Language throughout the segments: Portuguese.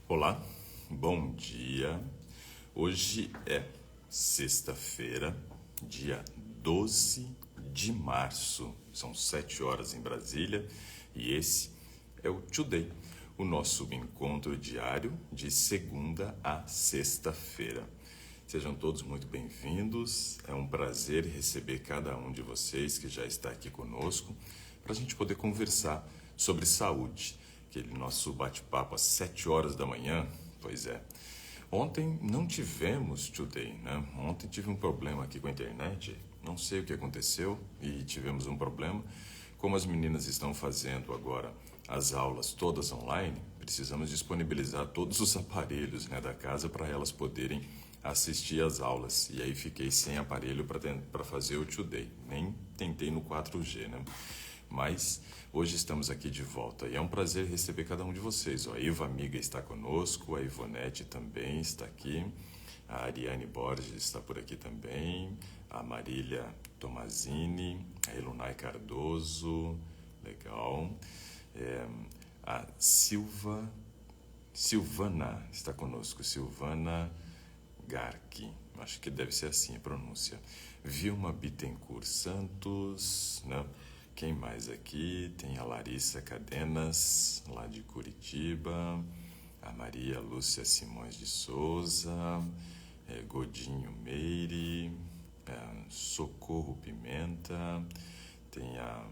Olá, bom dia. Hoje é sexta-feira, dia 12 de março. São 7 horas em Brasília e esse é o Today, o nosso encontro diário de segunda a sexta-feira. Sejam todos muito bem-vindos. É um prazer receber cada um de vocês que já está aqui conosco para a gente poder conversar sobre saúde. Aquele nosso bate-papo às 7 horas da manhã, pois é. Ontem não tivemos Today, né? Ontem tive um problema aqui com a internet, não sei o que aconteceu e tivemos um problema. Como as meninas estão fazendo agora as aulas todas online, precisamos disponibilizar todos os aparelhos, né, da casa para elas poderem assistir às aulas. E aí fiquei sem aparelho para fazer o Today, nem tentei no 4G, né? Mas hoje estamos aqui de volta e é um prazer receber cada um de vocês. A Iva Amiga está conosco, a Ivonete também está aqui, a Ariane Borges está por aqui também, a Marília Tomazini, a Elunay Cardoso, legal, a Silvana está conosco, Silvana Garque, acho que deve ser assim a pronúncia, Vilma Bittencourt Santos, né? Quem mais aqui? Tem a Larissa Cadenas, lá de Curitiba, a Maria Lúcia Simões de Souza, Godinho Meire, Socorro Pimenta, tem a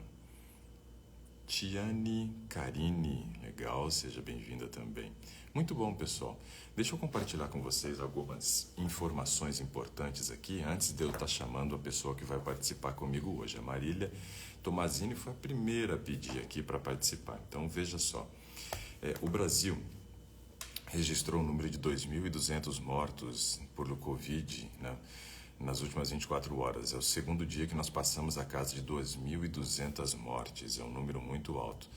Tiane Karine, legal, seja bem-vinda também. Muito bom, pessoal. Deixa eu compartilhar com vocês algumas informações importantes aqui, antes de eu estar chamando a pessoa que vai participar comigo hoje. A Marília Tomazini foi a primeira a pedir aqui para participar. Então, veja só. O Brasil registrou um número de 2.200 mortos por Covid, né, nas últimas 24 horas. É o segundo dia que nós passamos a casa de 2.200 mortes. É um número muito alto.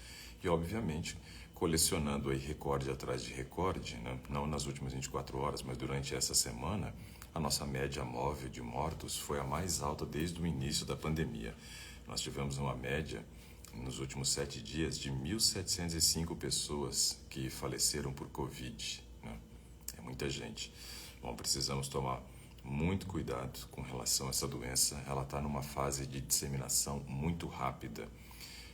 E, obviamente, colecionando aí recorde atrás de recorde, né, não nas últimas 24 horas, mas durante essa semana, a nossa média móvel de mortos foi a mais alta desde o início da pandemia. Nós tivemos uma média, nos últimos 7 dias, de 1.705 pessoas que faleceram por Covid, né? É muita gente. Bom, precisamos tomar muito cuidado com relação a essa doença. Ela está numa fase de disseminação muito rápida.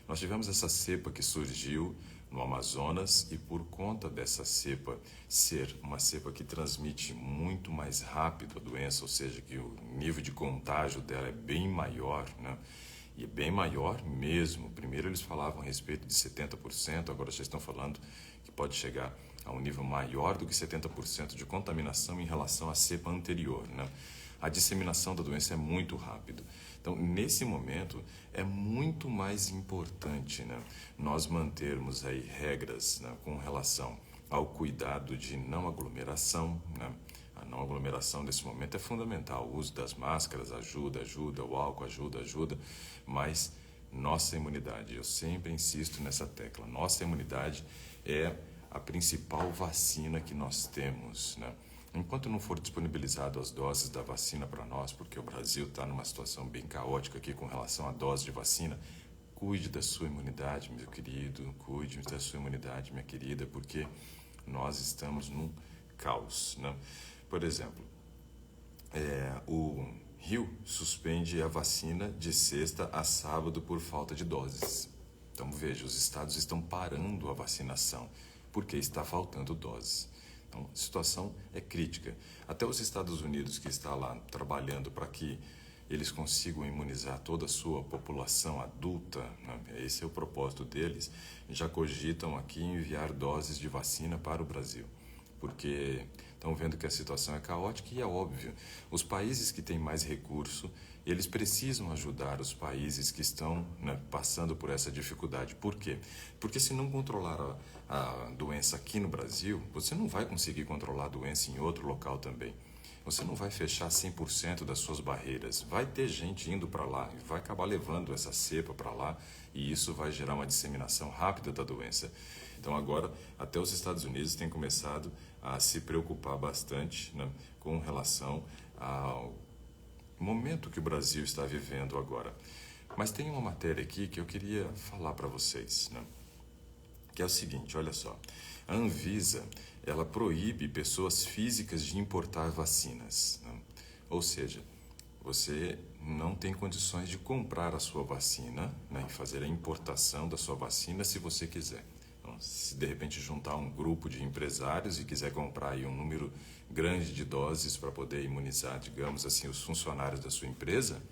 Nós tivemos essa cepa que surgiu no Amazonas e por conta dessa cepa ser uma cepa que transmite muito mais rápido a doença, ou seja, que o nível de contágio dela é bem maior, né? E é bem maior mesmo. Primeiro eles falavam a respeito de 70%, agora já estão falando que pode chegar a um nível maior do que 70% de contaminação em relação à cepa anterior, né? A disseminação da doença é muito rápido. Então, nesse momento, é muito mais importante, né, nós mantermos aí regras, né, com relação ao cuidado de não aglomeração, né? A não aglomeração nesse momento é fundamental. O uso das máscaras ajuda, o álcool ajuda, mas nossa imunidade, eu sempre insisto nessa tecla, nossa imunidade é a principal vacina que nós temos, né? Enquanto não for disponibilizado as doses da vacina para nós, porque o Brasil está numa situação bem caótica aqui com relação à dose de vacina, cuide da sua imunidade, meu querido, cuide da sua imunidade, minha querida, porque nós estamos num caos, né? Por exemplo, o Rio suspende a vacina de sexta a sábado por falta de doses. Então, veja, os estados estão parando a vacinação porque está faltando doses. Então, a situação é crítica. Até os Estados Unidos, que está lá trabalhando para que eles consigam imunizar toda a sua população adulta, né? Esse é o propósito deles, já cogitam aqui enviar doses de vacina para o Brasil, porque estão vendo que a situação é caótica e é óbvio. Os países que têm mais recurso, eles precisam ajudar os países que estão, né, passando por essa dificuldade. Por quê? Porque se não controlar a doença aqui no Brasil, você não vai conseguir controlar a doença em outro local também. Você não vai fechar 100% das suas barreiras. Vai ter gente indo para lá e vai acabar levando essa cepa para lá e isso vai gerar uma disseminação rápida da doença. Então agora até os Estados Unidos têm começado a se preocupar bastante, né, com relação ao momento que o Brasil está vivendo agora. Mas tem uma matéria aqui que eu queria falar para vocês, né? que é o seguinte, olha só. A Anvisa, ela proíbe pessoas físicas de importar vacinas, né? Ou seja, você não tem condições de comprar a sua vacina, né, e fazer a importação da sua vacina se você quiser. Então, se de repente juntar um grupo de empresários e quiser comprar aí um número grande de doses para poder imunizar, digamos assim, os funcionários da sua empresa,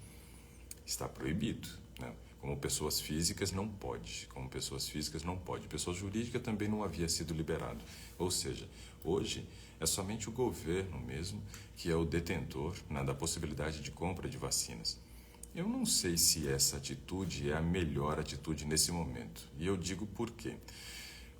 está proibido, né? Como pessoas físicas não pode, como pessoas físicas não pode. Pessoa jurídica também não havia sido liberado. Ou seja, hoje é somente o governo mesmo que é o detentor, né, da possibilidade de compra de vacinas. Eu não sei se essa atitude é a melhor atitude nesse momento. E eu digo por quê.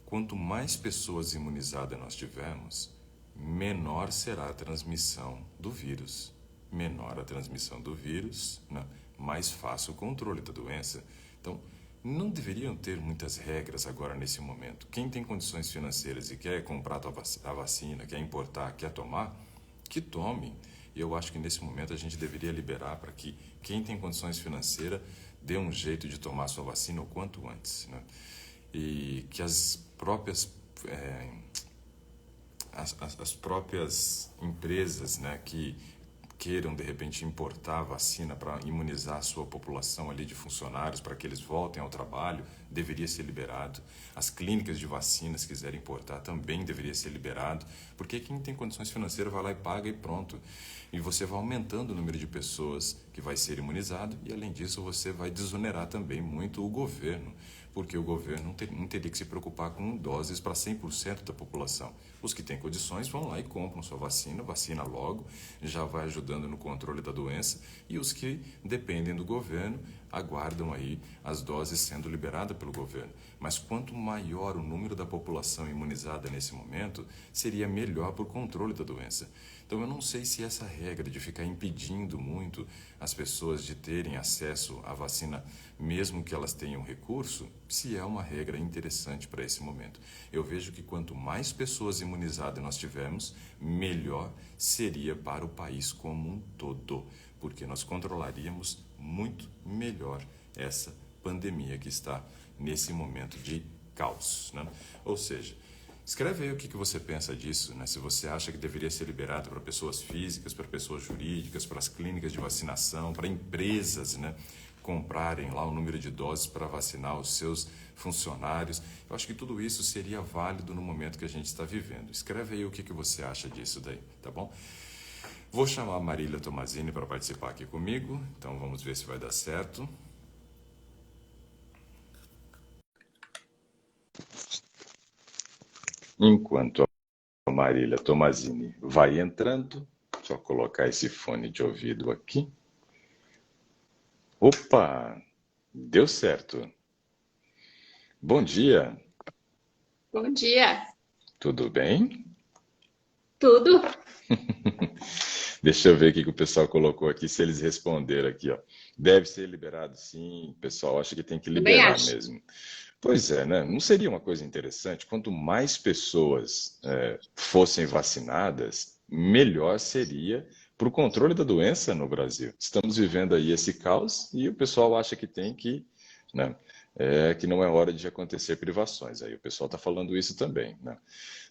Quanto mais pessoas imunizadas nós tivermos, menor será a transmissão do vírus. Menor a transmissão do vírus, né? Mais fácil o controle da doença. Então, não deveriam ter muitas regras agora nesse momento. Quem tem condições financeiras e quer comprar a vacina, quer importar, quer tomar, que tome. E eu acho que nesse momento a gente deveria liberar para que quem tem condições financeiras dê um jeito de tomar a sua vacina o quanto antes, né? E que as próprias as próprias empresas, né, que queiram de repente importar a vacina para imunizar a sua população ali de funcionários para que eles voltem ao trabalho, deveria ser liberado. As clínicas de vacinas quiserem importar também deveria ser liberado, porque quem tem condições financeiras vai lá e paga e pronto. E você vai aumentando o número de pessoas que vai ser imunizado e além disso você vai desonerar também muito o governo, porque o governo não teria que se preocupar com doses para 100% da população. Os que têm condições vão lá e compram sua vacina logo, já vai ajudando no controle da doença, e os que dependem do governo aguardam aí as doses sendo liberadas pelo governo. Mas quanto maior o número da população imunizada nesse momento, seria melhor para o controle da doença. Então eu não sei se essa regra de ficar impedindo muito as pessoas de terem acesso à vacina, mesmo que elas tenham recurso, se é uma regra interessante para esse momento. Eu vejo que quanto mais pessoas imunizadas nós tivermos, melhor seria para o país como um todo, porque nós controlaríamos muito melhor essa pandemia que está nesse momento de caos, né? Ou seja, escreve aí o que você pensa disso, né? Se você acha que deveria ser liberado para pessoas físicas, para pessoas jurídicas, para as clínicas de vacinação, para empresas, né, comprarem lá o número de doses para vacinar os seus funcionários. Eu acho que tudo isso seria válido no momento que a gente está vivendo. Escreve aí o que você acha disso daí, tá bom? Vou chamar a Marília Tomazini para participar aqui comigo, então vamos ver se vai dar certo. Enquanto a Marília Tomazini vai entrando, só colocar esse fone de ouvido aqui. Opa, deu certo. Bom dia, Bom dia. tudo bem? Tudo? Deixa eu ver o que o pessoal colocou aqui, se eles responderam aqui, ó. Deve ser liberado, sim. O pessoal acha que tem que Também liberar acho. mesmo. Pois é, né? Não seria uma coisa interessante? Quanto mais pessoas fossem vacinadas, melhor seria para o controle da doença no Brasil. Estamos vivendo aí esse caos e o pessoal acha que tem que, né? Que não é hora de acontecer privações. Aí o pessoal está falando isso também, né?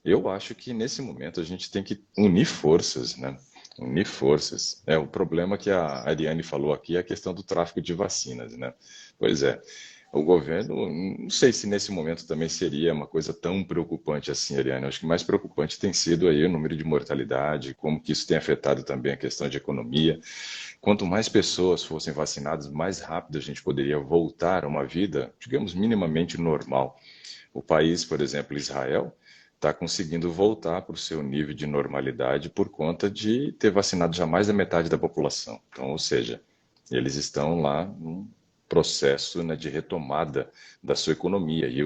Eu acho que nesse momento a gente tem que unir forças, né? Unir forças. O problema que a Ariane falou aqui é a questão do tráfico de vacinas, né? Pois é. O governo, não sei se nesse momento também seria uma coisa tão preocupante assim, Ariane. Acho que mais preocupante tem sido aí o número de mortalidade, como que isso tem afetado também a questão de economia. Quanto mais pessoas fossem vacinadas, mais rápido a gente poderia voltar a uma vida, digamos, minimamente normal. O país, por exemplo, Israel, está conseguindo voltar para o seu nível de normalidade por conta de ter vacinado já mais da metade da população. Então, ou seja, eles estão lá num processo, né, de retomada da sua economia. E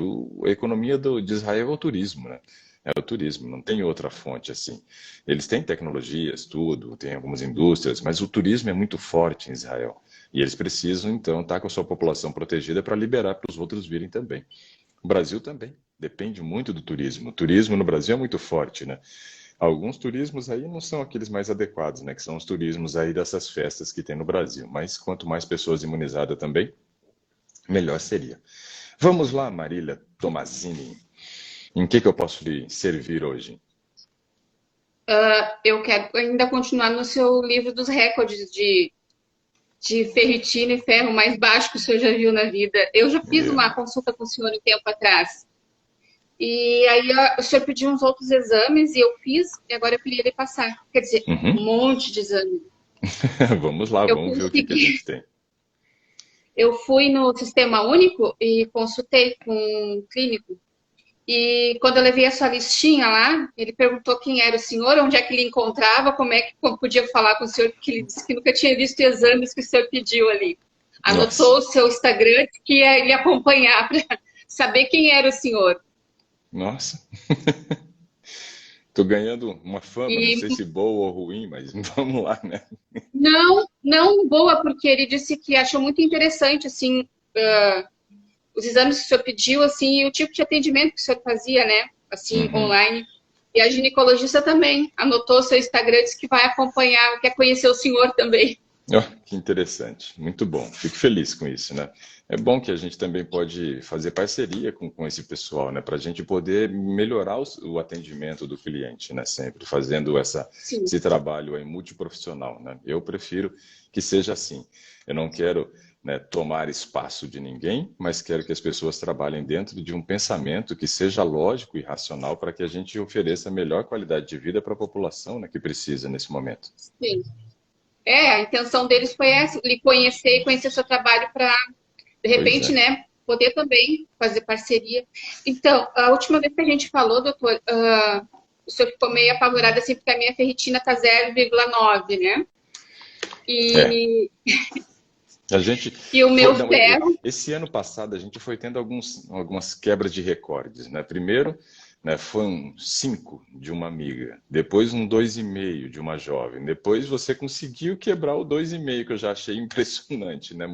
a economia de Israel é o turismo, né? É o turismo, não tem outra fonte assim. Eles têm tecnologias, tudo, tem algumas indústrias, mas o turismo é muito forte em Israel. E eles precisam, então, estar com a sua população protegida para liberar para os outros virem também. O Brasil também depende muito do turismo. O turismo no Brasil é muito forte, né? Alguns turismos aí não são aqueles mais adequados, né? Que são os turismos aí dessas festas que tem no Brasil. Mas quanto mais pessoas imunizadas também, melhor seria. Vamos lá, Marília Tomazini. Em que eu posso lhe servir hoje? Eu quero ainda continuar no seu livro dos recordes de ferritina e ferro mais baixo que o senhor já viu na vida. Eu já fiz uma É. consulta com o senhor um tempo atrás. E aí o senhor pediu uns outros exames e eu fiz, e agora eu queria ele passar. Quer dizer, Uhum. um monte de exames. Vamos lá, Eu vamos ver o que a consegui. gente tem. Eu fui no Sistema Único e consultei com um clínico. E quando eu levei a sua listinha lá, ele perguntou quem era o senhor, onde é que ele encontrava, como é que podia falar com o senhor, porque ele disse que nunca tinha visto exames que o senhor pediu ali. Anotou Nossa, o seu Instagram, disse que ia ele acompanhar para saber quem era o senhor. nossa. Tô ganhando uma fama, não sei E se boa ou ruim, mas vamos lá, né? não boa, porque ele disse que achou muito interessante, assim, os exames que o senhor pediu, assim, e o tipo de atendimento que o senhor fazia, né, assim, Uhum. online. E a ginecologista também anotou o seu Instagram, disse que vai acompanhar, quer conhecer o senhor também. Ó, que interessante, muito bom. Fico feliz com isso, né? É bom que a gente também pode fazer parceria com esse pessoal, né? Para a gente poder melhorar o atendimento do cliente, né? Sempre fazendo Sim, esse trabalho aí multiprofissional, né? Eu prefiro que seja assim. Eu não quero, né, tomar espaço de ninguém, mas quero que as pessoas trabalhem dentro de um pensamento que seja lógico e racional para que a gente ofereça a melhor qualidade de vida para a população, né, que precisa nesse momento. sim. É, a intenção deles foi essa, lhe conhecer e conhecer seu trabalho para, de Pois repente, é. né, poder também fazer parceria. Então, a última vez que a gente falou, doutor, o senhor ficou meio apavorado assim, porque a minha ferritina tá 0,9, né? É. E, A gente e o foi, meu não, ferro, esse ano passado a gente foi tendo algumas quebras de recordes, né? Primeiro, né, foi um 5 de uma amiga, depois um 2,5 de uma jovem, depois você conseguiu quebrar o 2,5 que eu já achei impressionante, né?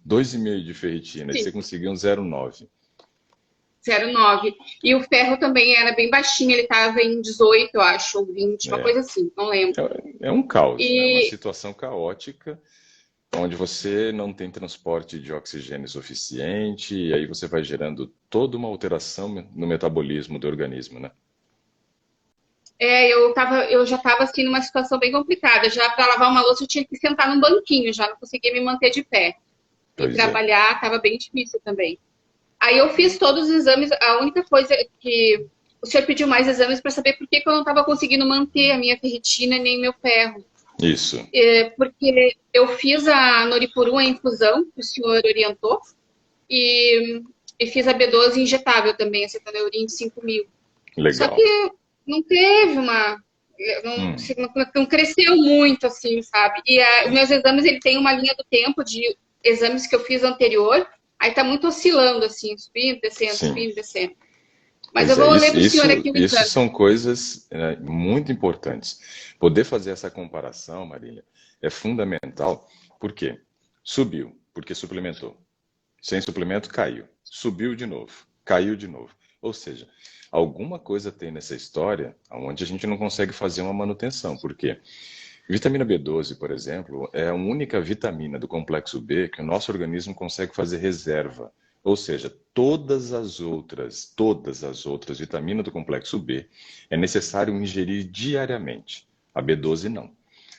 2,5 de ferritina, e sim, você conseguiu um 0,9. 0,9. E o ferro também era bem baixinho, ele estava em 18, eu acho, ou 20, uma É, coisa assim, não lembro. é um caos, né? Uma E situação caótica onde você não tem transporte de oxigênio suficiente, e aí você vai gerando toda uma alteração no metabolismo do organismo, né? eu já estava assim numa situação bem complicada. Já para lavar uma louça eu tinha que sentar num banquinho, já não conseguia me manter de pé. E Pois é. trabalhar estava bem difícil também. Aí eu fiz todos os exames, a única coisa que o senhor pediu mais exames para saber por que, que eu não estava conseguindo manter a minha ferritina nem meu ferro. Isso. Porque eu fiz a Noripuru, a infusão, que o senhor orientou, e, e fiz a B12 injetável também, a cetaneurin de 5.000. Só Legal. que não teve uma. Não, Hum. não cresceu muito, assim, sabe? E os meus exames, ele tem uma linha do tempo de exames que eu fiz anterior, aí tá muito oscilando, assim, Sim. subindo, descendo. Mas eu Pois é. vou ler Isso, para o senhor isso, aqui o isso exame. são coisas muito importantes. Poder fazer essa comparação, Marília, é fundamental. Por quê? Subiu, porque suplementou. Sem suplemento, caiu. Subiu de novo, caiu de novo. Ou seja, alguma coisa tem nessa história onde a gente não consegue fazer uma manutenção. Por quê? Vitamina B12, por exemplo, é a única vitamina do complexo B que o nosso organismo consegue fazer reserva. Ou seja, todas as outras vitaminas do complexo B é necessário ingerir diariamente. A B12 não.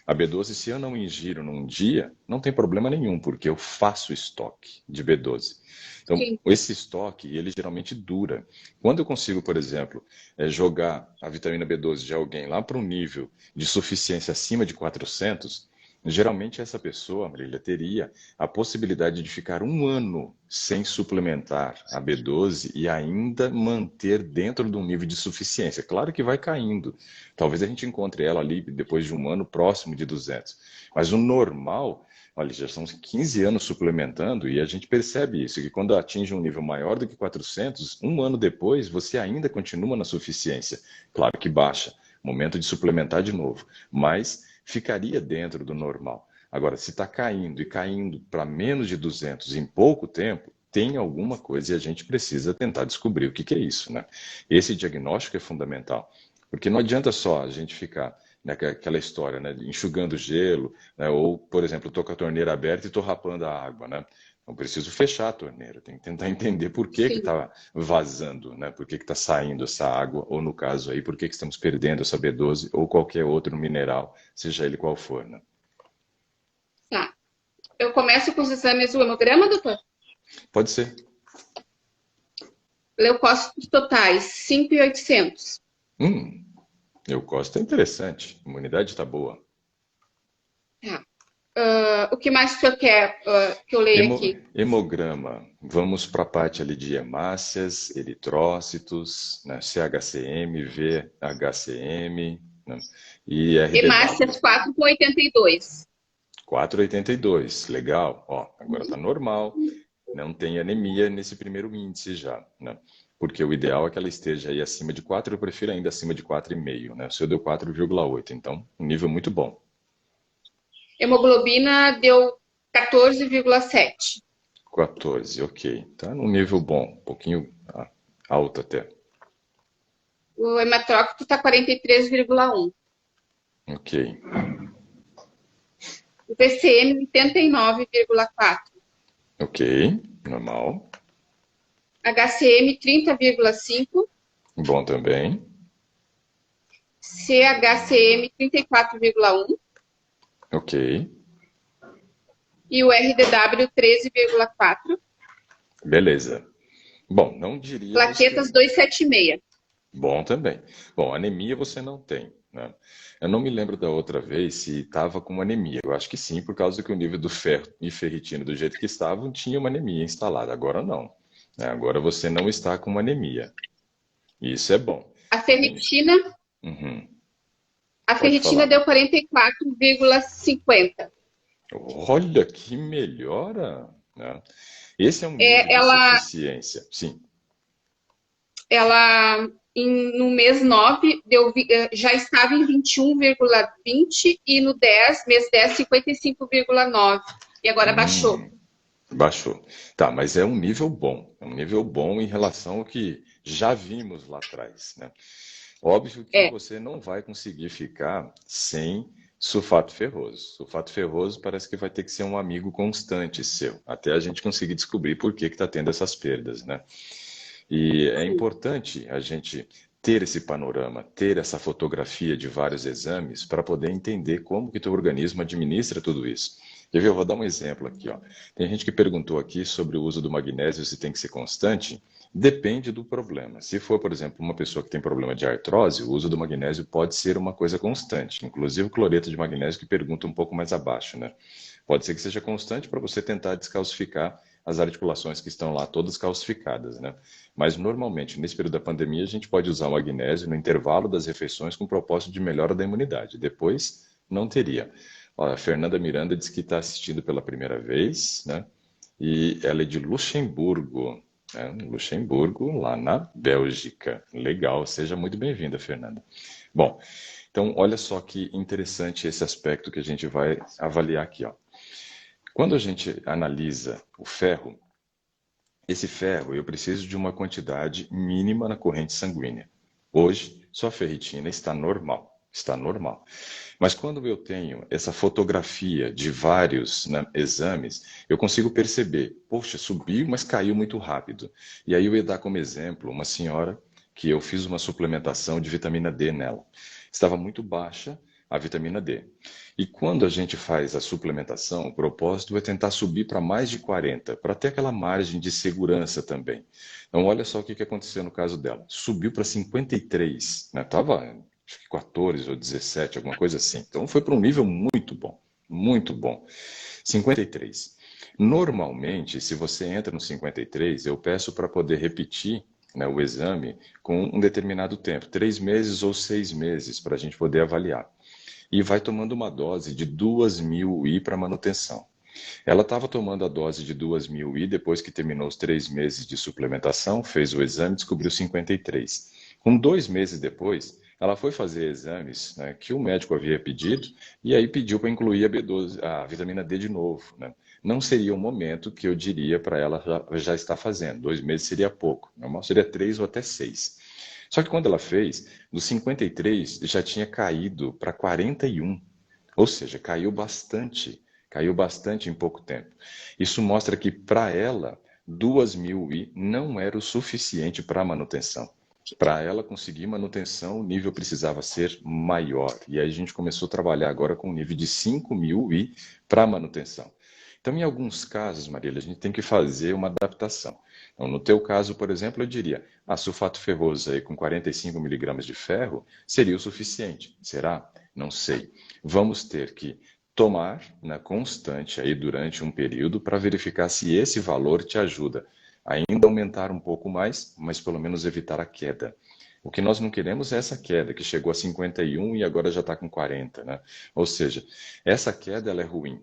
A B12, se eu não ingiro num dia, não tem problema nenhum, porque eu faço estoque de B12. Então, Sim, esse estoque, ele geralmente dura. Quando eu consigo, por exemplo, jogar a vitamina B12 de alguém lá para um nível de suficiência acima de 400, geralmente essa pessoa, Marília, teria a possibilidade de ficar um ano sem suplementar a B12 e ainda manter dentro de um nível de suficiência. Claro que vai caindo. Talvez a gente encontre ela ali depois de um ano próximo de 200. Mas o normal, olha, já são 15 anos suplementando e a gente percebe isso, que quando atinge um nível maior do que 400, um ano depois você ainda continua na suficiência. Claro que baixa, momento de suplementar de novo, mas ficaria dentro do normal. Agora, se está caindo e caindo para menos de 200 em pouco tempo, tem alguma coisa e a gente precisa tentar descobrir o que, que é isso, né? Esse diagnóstico é fundamental, porque não adianta só a gente ficar naquela história, né, enxugando gelo, né, ou, por exemplo, estou com a torneira aberta e estou rapando a água, né? Não preciso fechar a torneira, tem que tentar entender por que Sim, está vazando, né? Por que está saindo essa água, ou no caso aí, por que estamos perdendo essa B12 ou qualquer outro mineral, seja ele qual for, né? tá. Eu começo com os exames do hemograma, doutor? Pode ser. Leucócitos totais, 5.800. Hum, leucócito é interessante, a imunidade está boa. Tá. O que mais o senhor quer que eu leia aqui? Hemograma, vamos para a parte ali de hemácias, eritrócitos, né? CHCM, VHCM, né? E RDW. Hemácias 4,82. 4,82, legal. Ó, agora está normal, não tem anemia nesse primeiro índice já, né? Porque o ideal é que ela esteja aí acima de 4, eu prefiro ainda acima de 4,5, né? O seu deu 4,8, então um nível muito bom. Hemoglobina deu 14,7. 14, ok. Tá num nível bom, um pouquinho alto até. O hematrócito está 43,1. Ok, O PCM 89,4. ok, normal. HCM 30,5. Bom também. CHCM 34,1. Ok, E o RDW 13,4. beleza. Bom, não diríamos que... Plaquetas 276. Bom também. Bom, anemia você não tem, né? Eu não me lembro da outra vez se estava com anemia. Eu acho que sim, por causa que o nível do ferro e ferritina do jeito que estavam, tinha uma anemia instalada. Agora não, né? Agora você não está com uma anemia. Isso é bom. A ferritina, Uhum. a Pode ferritina falar. deu 44,50. Olha que melhora, né? Esse é um nível É, de ela, suficiência. Sim. no mês 9 já estava em 21,20 e no 10, mês 10, 55,9. E agora baixou. Hum. Baixou. Tá, mas é um nível bom. É um nível bom em relação ao que já vimos lá atrás, né? Óbvio que É, você não vai conseguir ficar sem sulfato ferroso. Sulfato ferroso parece que vai ter que ser um amigo constante seu, até a gente conseguir descobrir por que está tendo essas perdas, né? E é sim. importante a gente ter esse panorama, ter essa fotografia de vários exames para poder entender como que teu organismo administra tudo isso. Quer ver? Eu vou dar um exemplo aqui, ó. Tem gente que perguntou aqui sobre o uso do magnésio, se tem que ser constante. Depende do problema. Se for, por exemplo, uma pessoa que tem problema de artrose, o uso do magnésio pode ser uma coisa constante. Inclusive o cloreto de magnésio que pergunta um pouco mais abaixo, né? Pode ser que seja constante para você tentar descalcificar as articulações que estão lá todas calcificadas, né? Mas normalmente, nesse período da pandemia, a gente pode usar o magnésio no intervalo das refeições com o propósito de melhora da imunidade. Depois, não teria. Olha, a Fernanda Miranda diz que está assistindo pela primeira vez, né? E ela é de Luxemburgo, né? Luxemburgo, lá na Bélgica. Legal, seja muito bem-vinda, Fernanda. Bom, então olha só que interessante esse aspecto que a gente vai avaliar aqui, ó. Quando a gente analisa o ferro, esse ferro eu preciso de uma quantidade mínima na corrente sanguínea. Hoje, sua ferritina está normal, está normal. Mas quando eu tenho essa fotografia de vários, né, exames, eu consigo perceber, poxa, subiu, mas caiu muito rápido. E aí eu ia dar como exemplo uma senhora que eu fiz uma suplementação de vitamina D nela. Estava muito baixa a vitamina D. E quando a gente faz a suplementação, o propósito é tentar subir para mais de 40, para ter aquela margem de segurança também. Então, olha só o que aconteceu no caso dela. Subiu para 53, né? Estava acho que 14 ou 17, alguma coisa assim. Então, foi para um nível muito bom, muito bom. 53. Normalmente, se você entra no 53, eu peço para poder repetir, né, o exame com um determinado tempo, 3 meses ou 6 meses, para a gente poder avaliar e vai tomando uma dose de 2.000 I para manutenção. Ela estava tomando a dose de 2.000 I depois que terminou os 3 meses de suplementação, fez o exame, descobriu 53. Com 2 meses depois, ela foi fazer exames, né, que o médico havia pedido e aí pediu para incluir a B12, a vitamina D de novo, né? Não seria o momento que eu diria para ela já estar fazendo. 2 meses seria pouco. Normal seria 3 ou até 6. Só que quando ela fez, dos 53 já tinha caído para 41, ou seja, caiu bastante. Caiu bastante em pouco tempo. Isso mostra que para ela, 2.000 não era o suficiente para a manutenção. Para ela conseguir manutenção, o nível precisava ser maior. E aí a gente começou a trabalhar agora com um nível de 5.000 para manutenção. Então, em alguns casos, Marília, a gente tem que fazer uma adaptação. Então, no teu caso, por exemplo, eu diria, sulfato ferroso aí com 45 miligramas de ferro seria o suficiente. Será? Não sei. Vamos ter que tomar na constante aí durante um período para verificar se esse valor te ajuda a ainda aumentar um pouco mais, mas pelo menos evitar a queda. O que nós não queremos é essa queda, que chegou a 51 e agora já está com 40, né? Ou seja, essa queda ela é ruim.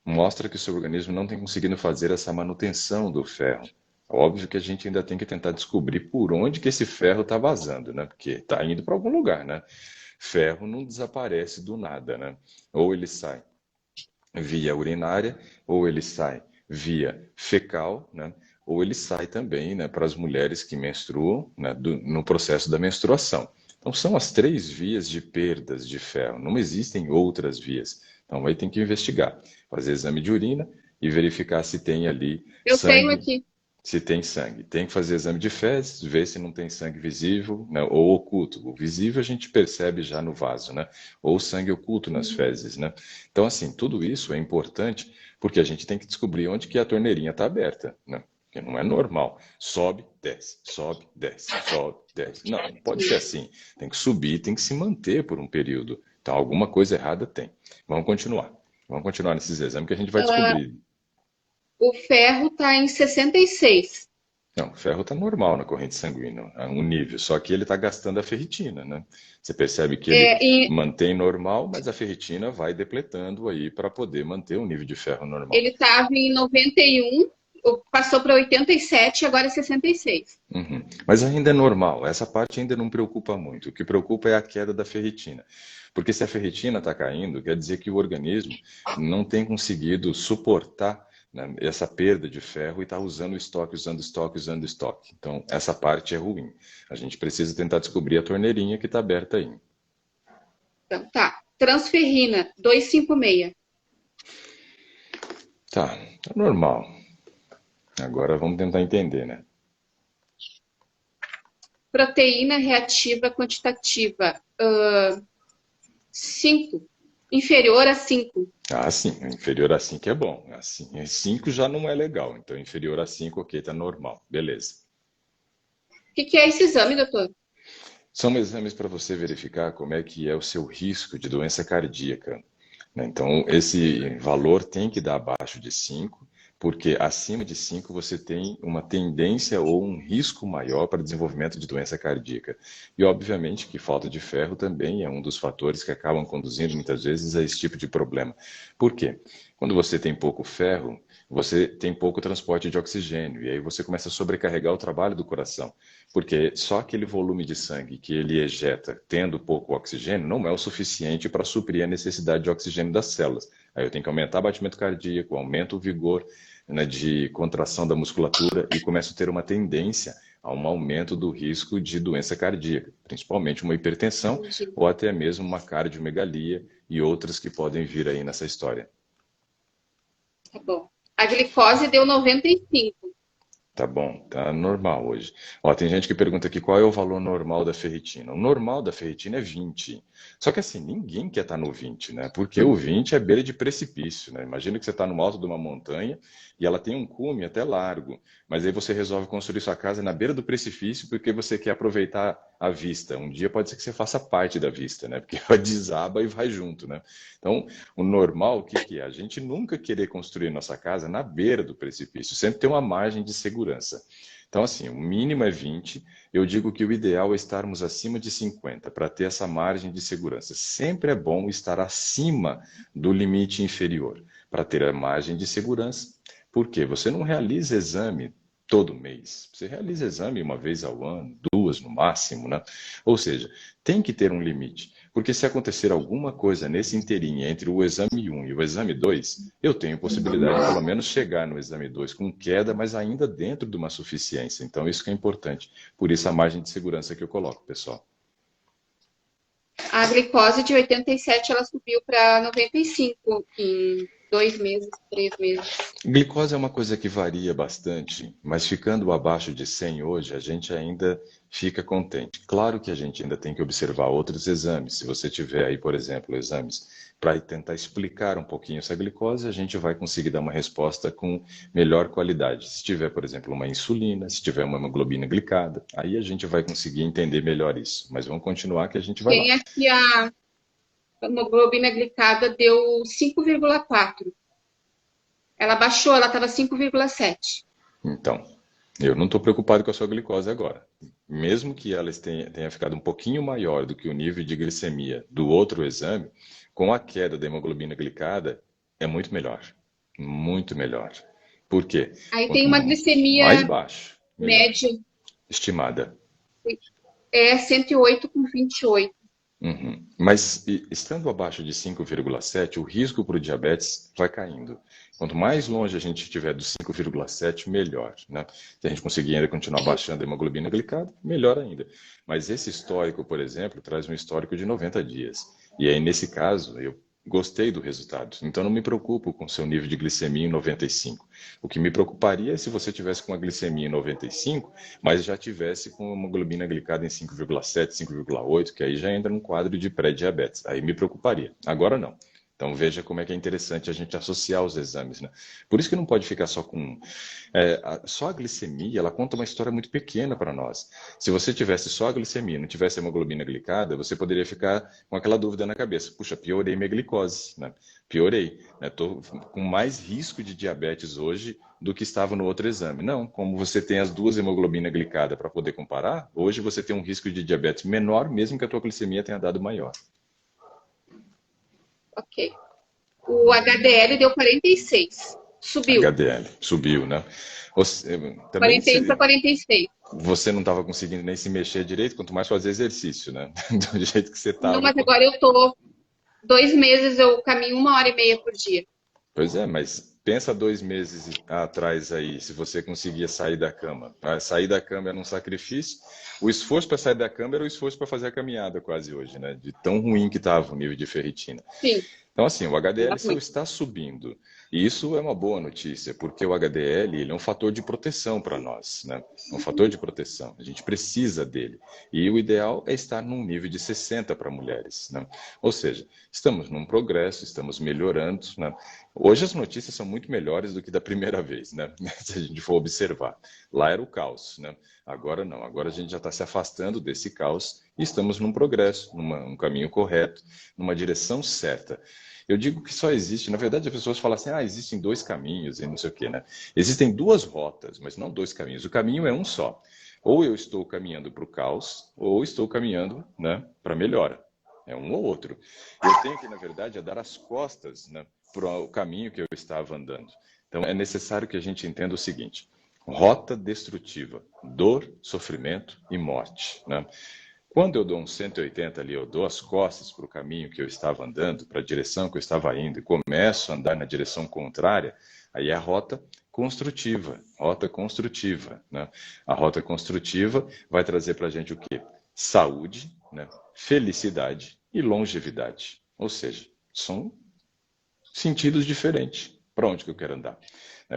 Mostra que o seu organismo não tem conseguido fazer essa manutenção do ferro. Óbvio que a gente ainda tem que tentar descobrir por onde que esse ferro está vazando, né? Porque está indo para algum lugar, né? Ferro não desaparece do nada, né? Ou ele sai via urinária, ou ele sai via fecal, né? Ou ele sai também, né, para as mulheres que menstruam, né, no processo da menstruação. Então, são as 3 vias de perdas de ferro, não existem outras vias. Então, aí tem que investigar, fazer exame de urina e verificar se tem ali Eu tenho sangue, aqui. se tem sangue. Tem que fazer exame de fezes, ver se não tem sangue visível, né, ou oculto. O visível a gente percebe já no vaso, né? Ou sangue oculto nas fezes, né? Então, assim, tudo isso é importante porque a gente tem que descobrir onde que a torneirinha está aberta, né? Porque não é normal. Sobe, desce, sobe, desce, sobe, desce. Não, não pode ser assim. Tem que subir, tem que se manter por um período. Então, alguma coisa errada tem. Vamos continuar. Vamos continuar nesses exames que a gente vai descobrir. O ferro está em 66. Não, o ferro está normal na corrente sanguínea, a um nível, só que ele está gastando a ferritina, né? Você percebe que ele E mantém normal, mas a ferritina vai depletando aí para poder manter o nível de ferro normal. ele estava em 91, passou para 87 e agora é 66. Uhum. Mas ainda é normal, essa parte ainda não preocupa muito. O que preocupa é a queda da ferritina. Porque se a ferritina está caindo, quer dizer que o organismo não tem conseguido suportar, né, essa perda de ferro e está usando estoque, usando estoque, usando estoque. Então, essa parte é ruim. A gente precisa tentar descobrir a torneirinha que está aberta aí. Então, tá. Transferrina, 256. Tá normal. Agora vamos tentar entender, né? Proteína reativa quantitativa, 5. Inferior a 5. Sim, inferior a 5 é bom. Assim, 5 já não é legal. Então, inferior a 5, ok, tá normal. Beleza. O que é esse exame, doutor? São exames para você verificar como é que é o seu risco de doença cardíaca, né? Então, esse valor tem que dar abaixo de 5, porque acima de 5 você tem uma tendência ou um risco maior para desenvolvimento de doença cardíaca. E, obviamente, que falta de ferro também é um dos fatores que acabam conduzindo muitas vezes a esse tipo de problema. Por quê? Quando você tem pouco ferro, você tem pouco transporte de oxigênio, e aí você começa a sobrecarregar o trabalho do coração, porque só aquele volume de sangue que ele ejeta, tendo pouco oxigênio, não é o suficiente para suprir a necessidade de oxigênio das células. Aí eu tenho que aumentar o batimento cardíaco, aumento o vigor, né, de contração da musculatura e começo a ter uma tendência a um aumento do risco de doença cardíaca, principalmente uma hipertensão Entendi. ou até mesmo uma cardiomegalia e outras que podem vir aí nessa história. Tá bom. A glicose deu 95. Tá bom, tá normal hoje. Ó, tem gente que pergunta aqui qual é o valor normal da ferritina. O normal da ferritina é 20. Só que assim, ninguém quer estar no 20, né? Porque o 20 é beira de precipício, né? Imagina que você está no alto de uma montanha e ela tem um cume até largo, mas aí você resolve construir sua casa na beira do precipício porque você quer aproveitar a vista. Um dia pode ser que você faça parte da vista, né? Porque ela desaba e vai junto, né? Então, o normal, o que que é? A gente nunca querer construir nossa casa na beira do precipício, sempre ter uma margem de segurança. Então, assim, o mínimo é 20, eu digo que o ideal é estarmos acima de 50, para ter essa margem de segurança. Sempre é bom estar acima do limite inferior, para ter a margem de segurança. Por quê? Você não realiza exame todo mês. Você realiza exame uma vez ao ano, 2 no máximo, né? Ou seja, tem que ter um limite. Porque se acontecer alguma coisa nesse inteirinho entre o exame 1 e o exame 2, eu tenho possibilidade de pelo menos chegar no exame 2 com queda, mas ainda dentro de uma suficiência. Então isso que é importante. Por isso a margem de segurança que eu coloco, pessoal. A glicose de 87 ela subiu para 95 em 2 meses, 3 meses. Glicose é uma coisa que varia bastante, mas ficando abaixo de 100 hoje, a gente ainda fica contente. Claro que a gente ainda tem que observar outros exames. Se você tiver aí, por exemplo, exames para tentar explicar um pouquinho essa glicose, a gente vai conseguir dar uma resposta com melhor qualidade. Se tiver, por exemplo, uma insulina, se tiver uma hemoglobina glicada, aí a gente vai conseguir entender melhor isso. Mas vamos continuar que a gente vai lá. Tem aqui a hemoglobina glicada deu 5,4. Ela baixou, ela estava 5,7. Então, eu não estou preocupado com a sua glicose agora. Mesmo que ela tenha ficado um pouquinho maior do que o nível de glicemia do outro exame, com a queda da hemoglobina glicada, é muito melhor. Muito melhor. Por quê? Aí Quanto tem uma mais glicemia baixo, melhor. média, Estimada. é 108,28. Uhum. Mas estando abaixo de 5,7, o risco para o diabetes vai caindo. Quanto mais longe a gente estiver do 5,7, melhor, né? Se a gente conseguir ainda continuar baixando a hemoglobina glicada, melhor ainda. Mas esse histórico, por exemplo, traz um histórico de 90 dias. E aí, nesse caso, eu gostei do resultado. Então, não me preocupo com o seu nível de glicemia em 95. O que me preocuparia é se você tivesse com a glicemia em 95, mas já tivesse com a hemoglobina glicada em 5,7, 5,8, que aí já entra num quadro de pré-diabetes. Aí me preocuparia. Agora não. Então veja como é que é interessante a gente associar os exames, né? Por isso que não pode ficar só com... só a glicemia, ela conta uma história muito pequena para nós. Se você tivesse só a glicemia, não tivesse a hemoglobina glicada, você poderia ficar com aquela dúvida na cabeça. Puxa, piorei minha glicose, né? Piorei, né? Estou com mais risco de diabetes hoje do que estava no outro exame. Não, como você tem as duas hemoglobinas glicadas para poder comparar, hoje você tem um risco de diabetes menor, mesmo que a tua glicemia tenha dado maior. Ok. O HDL deu 46. Subiu. HDL, subiu, né? Você, também 41 para 46. você não estava conseguindo nem se mexer direito, quanto mais fazer exercício, né? Do jeito que você Não, estava. mas agora eu tô 2 meses, eu caminho 1 hora e meia por dia. Pois é, mas pensa 2 meses atrás aí, se você conseguia sair da cama. Sair da cama era um sacrifício. O esforço para sair da cama era o esforço para fazer a caminhada quase hoje, né? De tão ruim que estava o nível de ferritina. Sim. Então, assim, o HDL seu Exatamente. está subindo. E isso é uma boa notícia, porque o HDL ele é um fator de proteção para nós, né? É um fator de proteção. A gente precisa dele. E o ideal é estar num nível de 60 para mulheres, né? Ou seja, estamos num progresso, estamos melhorando, né? Hoje as notícias são muito melhores do que da primeira vez, né? Se a gente for observar. Lá era o caos, né? Agora não. Agora a gente já está se afastando desse caos e estamos num progresso, num caminho correto, numa direção certa. Eu digo que só existe, na verdade as pessoas falam assim, existem dois caminhos e não sei o quê, né? Existem duas rotas, mas não dois caminhos. O caminho é um só. Ou eu estou caminhando para o caos, ou estou caminhando, né, para a melhora. É um ou outro. Eu tenho que, na verdade, dar as costas, né, para o caminho que eu estava andando. Então é necessário que a gente entenda o seguinte: rota destrutiva, dor, sofrimento e morte, né? Quando eu dou um 180 ali, eu dou as costas para o caminho que eu estava andando, para a direção que eu estava indo, e começo a andar na direção contrária, aí é a rota construtiva, né? A rota construtiva vai trazer para a gente o quê? Saúde, né? Felicidade e longevidade. Ou seja, são sentidos diferentes. Para onde que eu quero andar?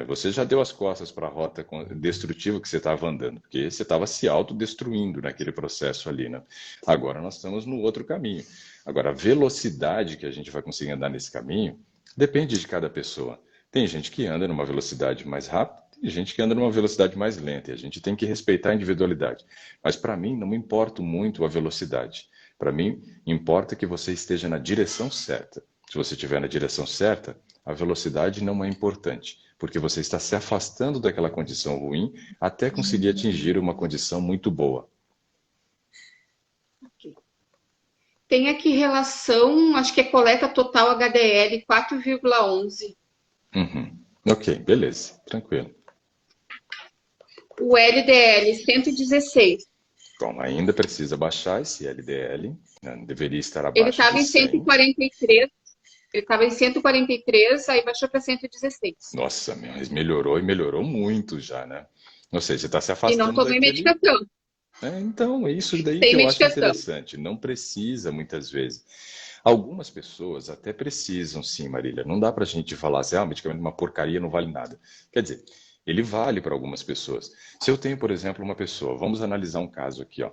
Você já deu as costas para a rota destrutiva que você estava andando, porque você estava se autodestruindo naquele processo ali, né? Agora nós estamos no outro caminho. Agora, a velocidade que a gente vai conseguir andar nesse caminho depende de cada pessoa. Tem gente que anda numa velocidade mais rápida, tem gente que anda numa velocidade mais lenta, e a gente tem que respeitar a individualidade. Mas para mim, não me importa muito a velocidade. Para mim, importa que você esteja na direção certa. Se você estiver na direção certa, a velocidade não é importante, porque você está se afastando daquela condição ruim até conseguir atingir uma condição muito boa. Tem aqui relação, acho que é coleta total HDL 4,11. Ok, beleza, tranquilo. O LDL 116. Bom, ainda precisa baixar esse LDL, né? Deveria estar Ele abaixo estava de em 100. 143. Ele estava em 143, aí baixou para 116. Nossa, mas melhorou e melhorou muito já, né? Ou seja, você está se E não afastando tomei daquele... medicação. Então, é isso daí Sem que eu acho medicação. interessante. Não precisa, muitas vezes. Algumas pessoas até precisam, sim, Marília. Não dá para a gente falar assim, o medicamento é uma porcaria, não vale nada. Quer dizer, ele vale para algumas pessoas. Se eu tenho, por exemplo, uma pessoa, vamos analisar um caso aqui, ó,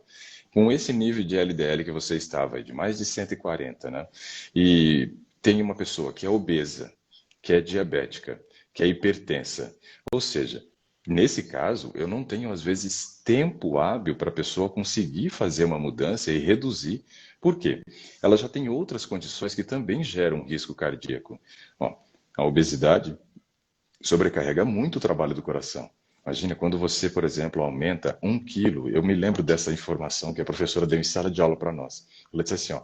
com esse nível de LDL que você estava aí, de mais de 140, né? E tem uma pessoa que é obesa, que é diabética, que é hipertensa. Ou seja, nesse caso, eu não tenho, às vezes, tempo hábil para a pessoa conseguir fazer uma mudança e reduzir. Por quê? Ela já tem outras condições que também geram risco cardíaco. Ó, a obesidade sobrecarrega muito o trabalho do coração. Imagina quando você, por exemplo, aumenta 1 quilo. Eu me lembro dessa informação que a professora deu em sala de aula para nós. Ela disse assim, ó,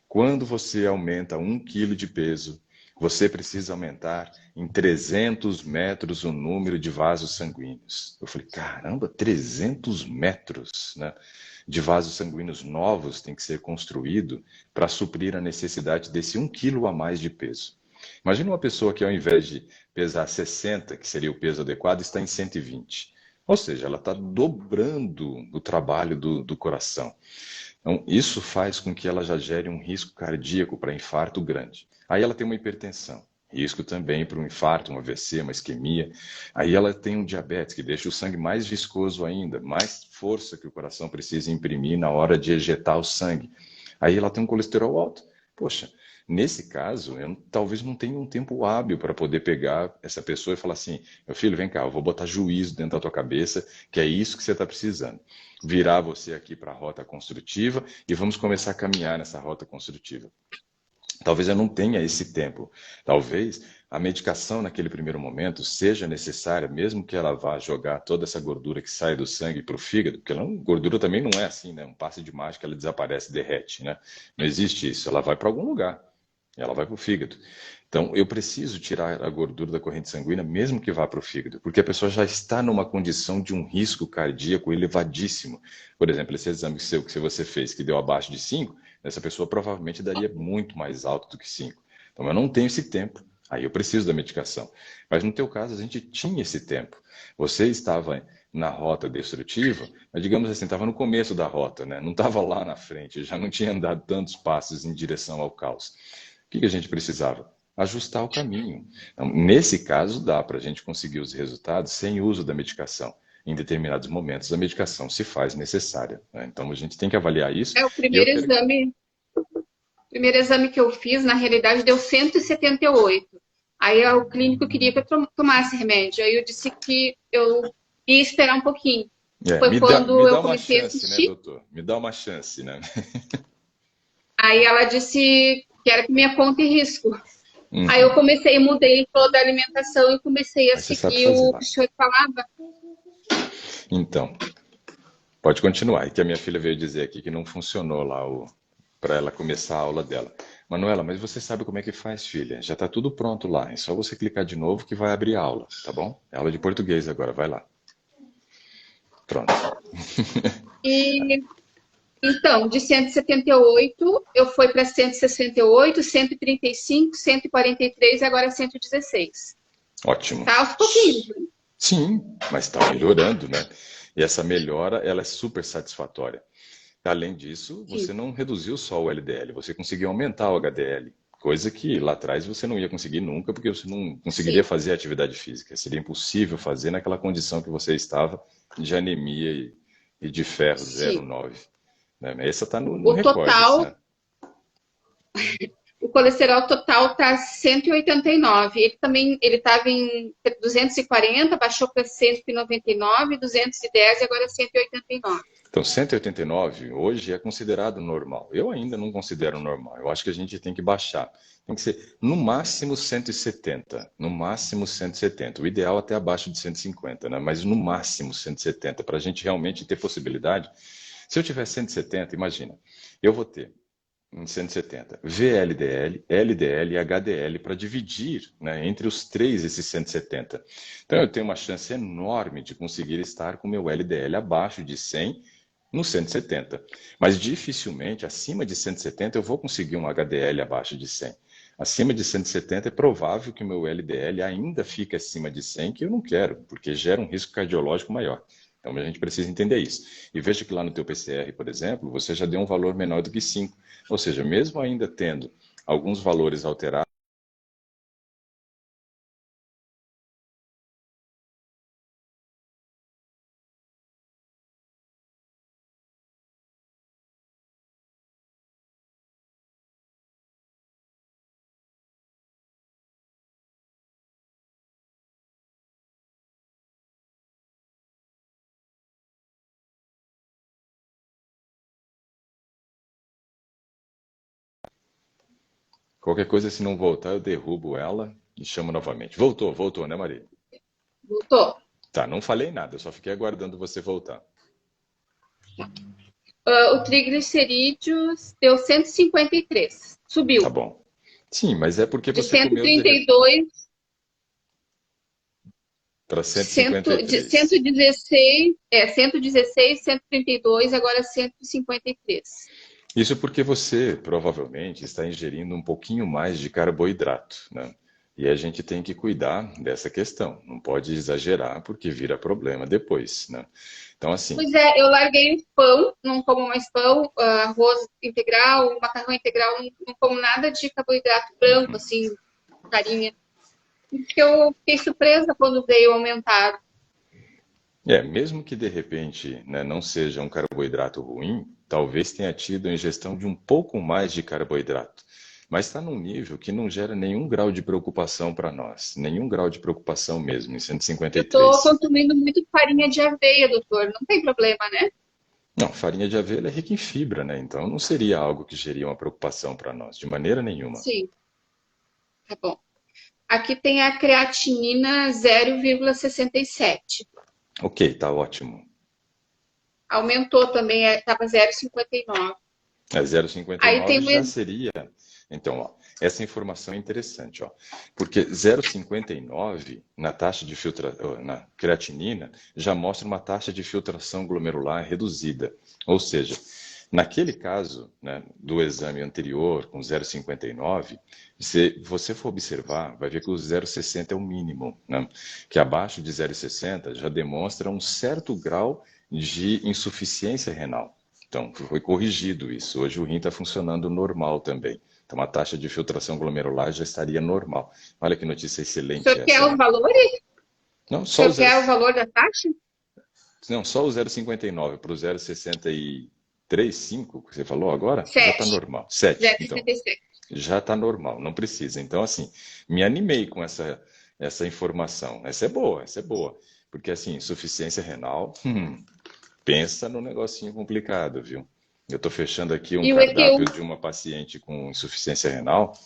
quando você aumenta 1 quilo de peso, você precisa aumentar em 300 metros o número de vasos sanguíneos. Eu falei, caramba, 300 metros, né, de vasos sanguíneos novos tem que ser construído para suprir a necessidade desse 1 quilo a mais de peso. Imagina uma pessoa que ao invés de pesar 60, que seria o peso adequado, está em 120. Ou seja, ela está dobrando o trabalho do coração. Então, isso faz com que ela já gere um risco cardíaco para infarto grande. Aí ela tem uma hipertensão, risco também para um infarto, um AVC, uma isquemia. Aí ela tem um diabetes, que deixa o sangue mais viscoso ainda, mais força que o coração precisa imprimir na hora de ejetar o sangue. Aí ela tem um colesterol alto. Poxa, nesse caso, eu talvez não tenha um tempo hábil para poder pegar essa pessoa e falar assim, meu filho, vem cá, eu vou botar juízo dentro da tua cabeça, que é isso que você está precisando. Virar você aqui para a rota construtiva e vamos começar a caminhar nessa rota construtiva. Talvez eu não tenha esse tempo. Talvez a medicação naquele primeiro momento seja necessária, mesmo que ela vá jogar toda essa gordura que sai do sangue para o fígado, porque gordura também não é assim, né? Um passe de mágica, ela desaparece, derrete, né? Não existe isso, ela vai para algum lugar, ela vai para o fígado. Então, eu preciso tirar a gordura da corrente sanguínea, mesmo que vá para o fígado, porque a pessoa já está numa condição de um risco cardíaco elevadíssimo. Por exemplo, esse exame seu que você fez, que deu abaixo de 5, essa pessoa provavelmente daria muito mais alto do que 5. Então, eu não tenho esse tempo. Aí eu preciso da medicação. Mas no teu caso, a gente tinha esse tempo. Você estava na rota destrutiva, mas digamos assim, estava no começo da rota, né? Não estava lá na frente, já não tinha andado tantos passos em direção ao caos. O que a gente precisava? Ajustar o caminho. Então, nesse caso, dá para a gente conseguir os resultados sem uso da medicação. Em determinados momentos, a medicação se faz necessária, né? Então, a gente tem que avaliar isso. É o E eu primeiro quero... exame. O primeiro exame que eu fiz, na realidade, deu 178. Aí o clínico queria que eu tomasse remédio. Aí eu disse que eu ia esperar um pouquinho. Foi quando me eu dá uma comecei a chance, né, assistir. doutor? Me dá uma chance, né? Aí ela disse que era por minha conta e risco. Aí eu Uhum. comecei, mudei toda a alimentação e comecei a Mas você sabe seguir fazer o lá. que o senhor falava. Então, pode continuar. É que a minha filha veio dizer aqui que não funcionou lá para ela começar a aula dela. Manuela, mas você sabe como é que faz, filha? Já está tudo pronto lá. É só você clicar de novo que vai abrir a aula, tá bom? É aula de português agora, vai lá. Pronto. E então, de 178, eu fui para 168, 135, 143 e agora 116. Ótimo. Tá aos pouquinhos. Sim, mas está melhorando, né? E essa melhora, ela é super satisfatória. Além disso, Sim, você não reduziu só o LDL, você conseguiu aumentar o HDL, coisa que lá atrás você não ia conseguir nunca, porque você não conseguiria sim. fazer atividade física. Seria impossível fazer naquela condição que você estava de anemia e de ferro Sim. 0,9. Né? Essa está no O recorde, total, né? o colesterol total tá 189. Ele também, ele estava em 240, baixou para 199, 210 e agora 189. Então, 189 hoje é considerado normal. Eu ainda não considero normal. Eu acho que a gente tem que baixar. Tem que ser no máximo 170. No máximo 170. O ideal é até abaixo de 150, né? Mas no máximo 170, para a gente realmente ter possibilidade. Se eu tiver 170, imagina, eu vou ter em 170 VLDL, LDL e HDL para dividir, né, entre os três esses 170. Então eu tenho uma chance enorme de conseguir estar com meu LDL abaixo de 100 no 170. Mas dificilmente, acima de 170, eu vou conseguir um HDL abaixo de 100. Acima de 170 é provável que o meu LDL ainda fique acima de 100, que eu não quero, porque gera um risco cardiológico maior. Então a gente precisa entender isso. E veja que lá no teu PCR, por exemplo, você já deu um valor menor do que 5. Ou seja, mesmo ainda tendo alguns valores alterados, qualquer coisa, se não voltar, eu derrubo ela e chamo novamente. Voltou, né, Maria? Voltou. Tá, não falei nada, eu só fiquei aguardando você voltar. O triglicerídeos deu 153. Tá Subiu. bom. Sim, mas é porque De você comeu de 132 para 153. 116, 116, 132, agora 153. Isso porque você provavelmente está ingerindo um pouquinho mais de carboidrato, né? E a gente tem que cuidar dessa questão. Não pode exagerar porque vira problema depois, né? Então, assim, Pois é, eu larguei o pão, não como mais pão, arroz integral, macarrão integral, não como nada de carboidrato branco, assim, farinha. Porque eu fiquei surpresa quando veio aumentar. mesmo que de repente, né, não seja um carboidrato ruim, talvez tenha tido a ingestão de um pouco mais de carboidrato. Mas está num nível que não gera nenhum grau de preocupação para nós, nenhum grau de preocupação mesmo, em Eu estou 153. consumindo muito farinha de aveia, doutor. Não tem problema, né? Não, farinha de aveia é rica em fibra, né? Então não seria algo que geria uma preocupação para nós, de maneira nenhuma. Sim, tá bom. Aqui tem a creatinina 0,67. Ok, tá ótimo. Aumentou também, estava 0,59. É Aí tem 0,59 o já seria. Então, ó, essa informação é interessante, ó, porque 0,59 na taxa de na creatinina já mostra uma taxa de filtração glomerular reduzida. Ou seja, naquele caso, né, do exame anterior com 0,59, se você for observar, vai ver que o 0,60 é o mínimo, né? Que abaixo de 0,60 já demonstra um certo grau de insuficiência renal. Então, foi corrigido isso. Hoje o rim está funcionando normal também. Então, a taxa de filtração glomerular já estaria normal. Olha que notícia O excelente senhor quer essa, os né? valores? Não, O só o senhor zero, quer o valor da taxa? não, só o 0,59 para o 0,63,5 que você falou agora, já está 7. normal. 7, então, 0,67. já está normal, não precisa. Então, assim, me animei com essa informação. Essa é boa, essa é boa. Porque, assim, insuficiência renal, pensa no negocinho complicado, viu? Eu estou fechando aqui um E o EQ1? cardápio de uma paciente com insuficiência renal.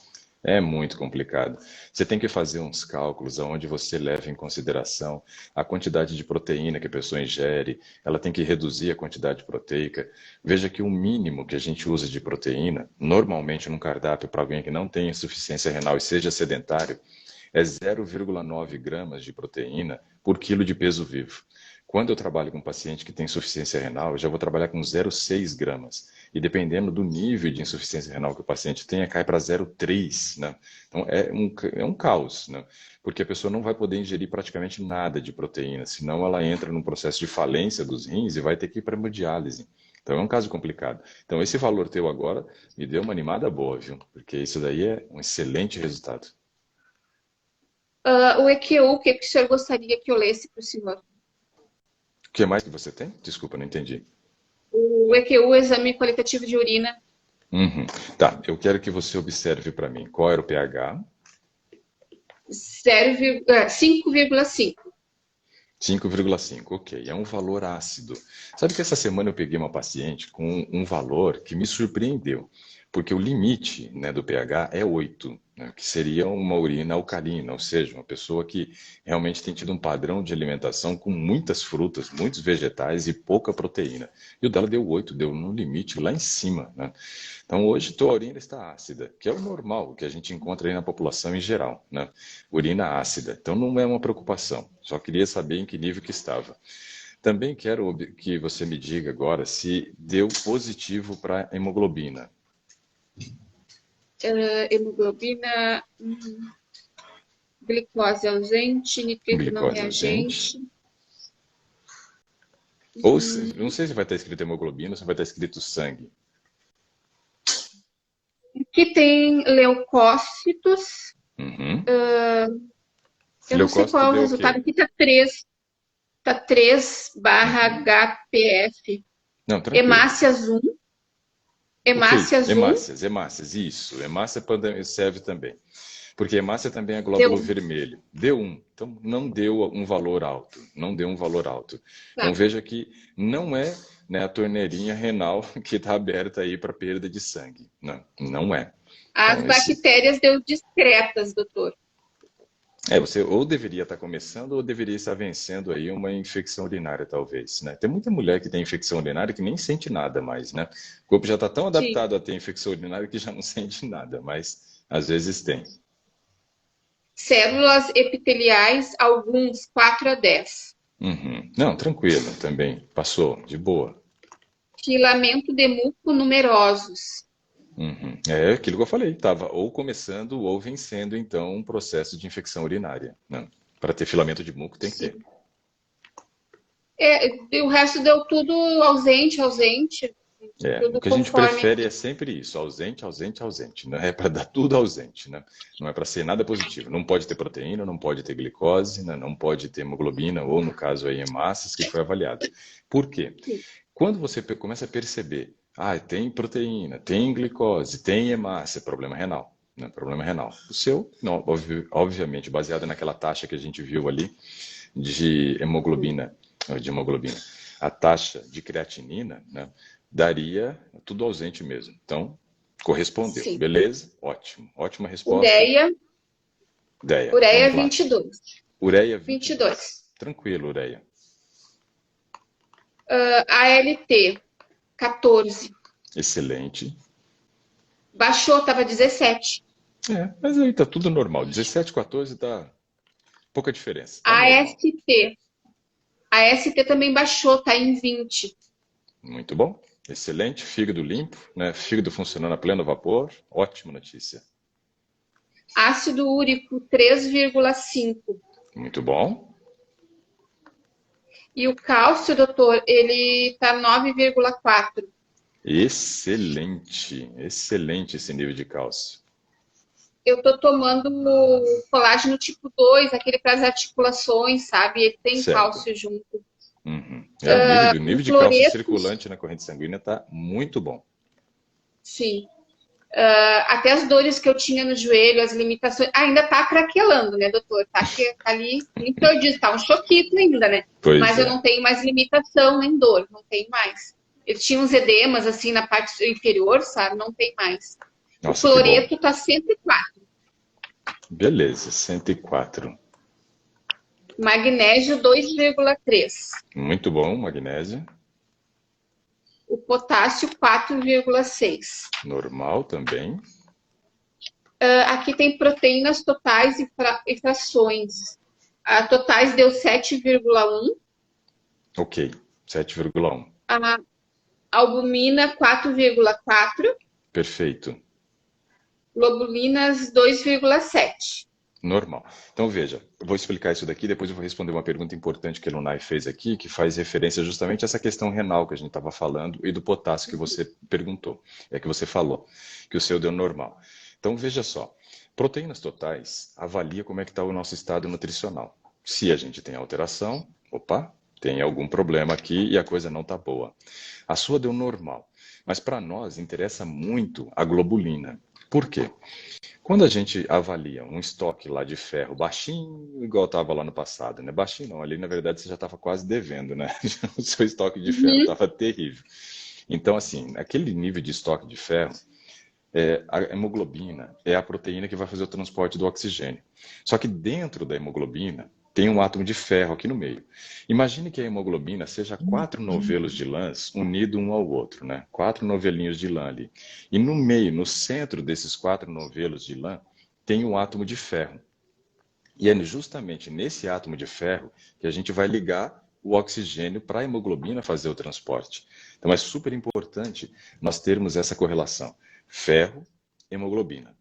É muito complicado. Você tem que fazer uns cálculos onde você leva em consideração a quantidade de proteína que a pessoa ingere, ela tem que reduzir a quantidade proteica. Veja que o mínimo que a gente usa de proteína, normalmente num cardápio para alguém que não tem insuficiência renal e seja sedentário, é 0,9 gramas de proteína por quilo de peso vivo. Quando eu trabalho com um paciente que tem insuficiência renal, eu já vou trabalhar com 0,6 gramas. E dependendo do nível de insuficiência renal que o paciente tenha, cai para 0,3, né? Então é um caos, né? Porque a pessoa não vai poder ingerir praticamente nada de proteína, senão ela entra num processo de falência dos rins e vai ter que ir para hemodiálise. Então é um caso complicado. Então esse valor teu agora me deu uma animada boa, viu? Porque isso daí é um excelente resultado. O EQ1, o que o senhor gostaria que eu lesse para o senhor? O que mais que você tem? Desculpa, não entendi. O EQ1, exame qualitativo de urina, Uhum. Tá, eu quero que você observe para mim qual era o pH. 5,5. 5,5, ok. É um valor ácido. Sabe que essa semana eu peguei uma paciente com um valor que me surpreendeu, porque o limite, né, do pH é 8, né, que seria uma urina alcalina, ou seja, uma pessoa que realmente tem tido um padrão de alimentação com muitas frutas, muitos vegetais e pouca proteína. E o dela deu 8, deu no limite lá em cima, né? Então hoje tua urina está ácida, que é o normal, o que a gente encontra aí na população em geral, né? Urina ácida. Então não é uma preocupação. Só queria saber em que nível que estava. Também quero que você me diga agora se deu positivo para hemoglobina. Hemoglobina, glicose ausente, nitrito não Glicose ausente. reagente. Ou, não sei se vai estar escrito hemoglobina ou se vai estar escrito sangue. Aqui tem leucócitos. Uhum. Eu não sei Leucócito qual é o deu o resultado. quê? Aqui tá 3. Tá 3 barra Uhum. HPF. Não, tranquilo. Hemácias 1. Ok, Hemácias 1. hemácias, isso. Hemácia serve também. Porque hemácia também é Deu glóbulo 1. vermelho. Deu um. Então, não deu um valor alto. Não deu um valor alto. Tá. Então, veja que não é, né, a torneirinha renal que está aberta aí para perda de sangue. Não, não é. As Então, bactérias deu discretas, doutor. você ou deveria estar começando ou deveria estar vencendo aí uma infecção urinária, talvez, né? Tem muita mulher que tem infecção urinária que nem sente nada mais, né? O corpo já está tão Sim. adaptado a ter infecção urinária que já não sente nada, mas às vezes tem. Células epiteliais, alguns 4 a 10. Uhum. Não, tranquilo, também. Passou, de boa. Filamento de muco numerosos. Uhum. É aquilo que eu falei, estava ou começando ou vencendo, então, um processo de infecção urinária, né? Para ter filamento de muco tem que ter. Sim. E o resto deu tudo ausente, ausente. O Tudo que a gente conforme. prefere é sempre isso, ausente, ausente, ausente. Não é para dar tudo ausente, né? Não é para ser nada positivo. Não pode ter proteína, não pode ter glicose, né? Não pode ter hemoglobina, ou no caso aí, hemácias, que foi avaliado. Por quê? Quando você começa a perceber, tem proteína, tem glicose, tem hemácia, problema renal. Né? Problema renal. O seu, não, obviamente, baseado naquela taxa que a gente viu ali de hemoglobina, a taxa de creatinina, né, daria tudo ausente mesmo. Então, correspondeu. Sim. Beleza? Ótimo. Ótima resposta. Ureia. Ureia. Ureia Vamos lá. 22. Ureia 22. Tranquilo, ureia. ALT 14. Excelente. Baixou, estava 17. Mas aí tá tudo normal. 17, 14 tá pouca diferença. Tá normal. AST. A AST também baixou, está em 20. Muito bom. Excelente. Fígado limpo, né? Fígado funcionando a pleno vapor. Ótima notícia. Ácido úrico 3,5. Muito bom. E o cálcio, doutor, ele está 9,4. Excelente. Excelente esse nível de cálcio. Eu estou tomando o colágeno tipo 2, aquele para as articulações, sabe? Ele tem Certo. cálcio junto. Uhum. O nível de cálcio Cloretos, circulante na corrente sanguínea está muito bom. sim. Até as dores que eu tinha no joelho, as limitações. Ainda tá craquelando, né, doutor? Tá ali, muito eu disse, tá um choquito ainda, né? Pois Mas é. eu não tenho mais limitação nem dor, não tem mais. Ele tinha uns edemas, assim, na parte inferior, sabe? Não tem mais. Nossa, O que bom. cloreto tá 104. Beleza, 104. Magnésio 2,3. Muito bom, magnésio. O potássio 4,6. Normal também. Aqui tem proteínas totais e frações. A totais deu 7,1. Ok, 7,1. A albumina 4,4. Perfeito. Globulinas 2,7. Normal. Então, veja, eu vou explicar isso daqui, depois eu vou responder uma pergunta importante que a Lunai fez aqui, que faz referência justamente a essa questão renal que a gente estava falando e do potássio que você perguntou, que você falou, que o seu deu normal. Então, veja só, proteínas totais avalia como é que está o nosso estado nutricional. Se a gente tem alteração, tem algum problema aqui e a coisa não está boa. A sua deu normal, mas para nós interessa muito a globulina. Por quê? Quando a gente avalia um estoque lá de ferro baixinho, igual estava lá no passado, né? Baixinho não, ali na verdade você já estava quase devendo, né? O seu estoque de ferro estava terrível. Então, assim, aquele nível de estoque de ferro, a hemoglobina é a proteína que vai fazer o transporte do oxigênio. Só que dentro da hemoglobina tem um átomo de ferro aqui no meio. Imagine que a hemoglobina seja 4 novelos de lãs unidos um ao outro, né? 4 novelinhos de lã ali. E no meio, no centro desses 4 novelos de lã, tem um átomo de ferro. E é justamente nesse átomo de ferro que a gente vai ligar o oxigênio para a hemoglobina fazer o transporte. Então é super importante nós termos essa correlação. Ferro, hemoglobina.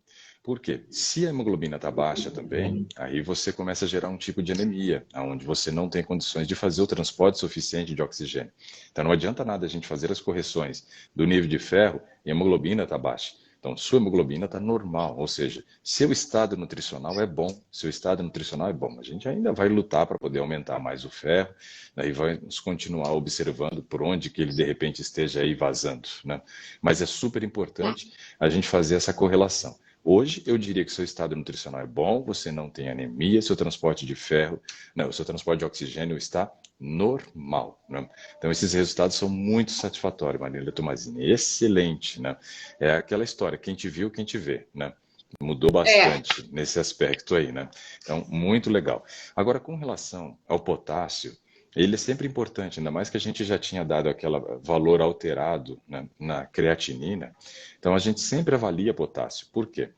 Por quê? Se a hemoglobina está baixa também, aí você começa a gerar um tipo de anemia, onde você não tem condições de fazer o transporte suficiente de oxigênio. Então não adianta nada a gente fazer as correções do nível de ferro e a hemoglobina está baixa. Então, sua hemoglobina está normal, ou seja, seu estado nutricional é bom, seu estado nutricional é bom. A gente ainda vai lutar para poder aumentar mais o ferro, daí vamos continuar observando por onde que ele de repente esteja aí vazando, né? Mas é super importante a gente fazer essa correlação. Hoje, eu diria que seu estado nutricional é bom, você não tem anemia, seu transporte de ferro, não, seu transporte de oxigênio está normal, né? Então, esses resultados são muito satisfatórios, Marília Tomazini, excelente, né? É aquela história, quem te viu, quem te vê, né? Mudou bastante nesse aspecto aí, né? Então, muito legal. Agora, com relação ao potássio, ele é sempre importante, ainda mais que a gente já tinha dado aquele valor alterado, né, na creatinina. Então, a gente sempre avalia potássio. Por quê?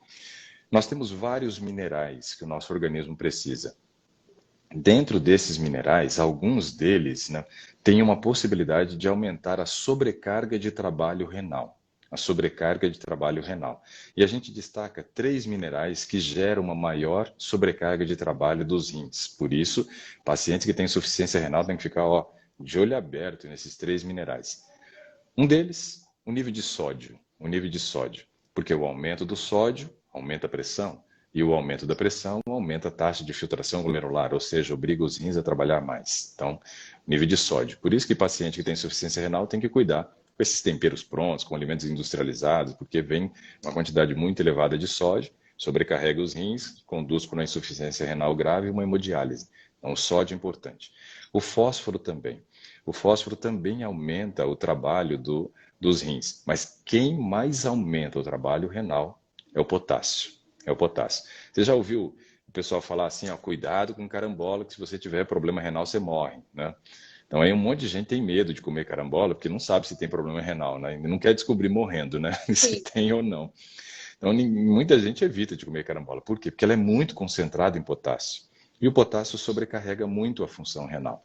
Nós temos vários minerais que o nosso organismo precisa. Dentro desses minerais, alguns deles, né, têm uma possibilidade de aumentar a sobrecarga de trabalho renal. A sobrecarga de trabalho renal. E a gente destaca 3 minerais que geram uma maior sobrecarga de trabalho dos rins. Por isso, pacientes que têm insuficiência renal têm que ficar, ó, de olho aberto nesses 3 minerais. Um deles, o nível de sódio. O nível de sódio. Porque o aumento do sódio aumenta a pressão. E o aumento da pressão aumenta a taxa de filtração glomerular, ou seja, obriga os rins a trabalhar mais. Então, nível de sódio. Por isso que paciente que tem insuficiência renal tem que cuidar com esses temperos prontos, com alimentos industrializados, porque vem uma quantidade muito elevada de sódio, sobrecarrega os rins, conduz para uma insuficiência renal grave e uma hemodiálise. Então, o sódio é importante. O fósforo também. O fósforo também aumenta o trabalho dos rins, mas quem mais aumenta o trabalho renal é o potássio. É o potássio. Você já ouviu o pessoal falar assim, ó, cuidado com carambola, que se você tiver problema renal, você morre, né? Então aí um monte de gente tem medo de comer carambola, porque não sabe se tem problema renal, né? Não quer descobrir morrendo, né? Se tem ou não. Então muita gente evita de comer carambola. Por quê? Porque ela é muito concentrada em potássio. E o potássio sobrecarrega muito a função renal.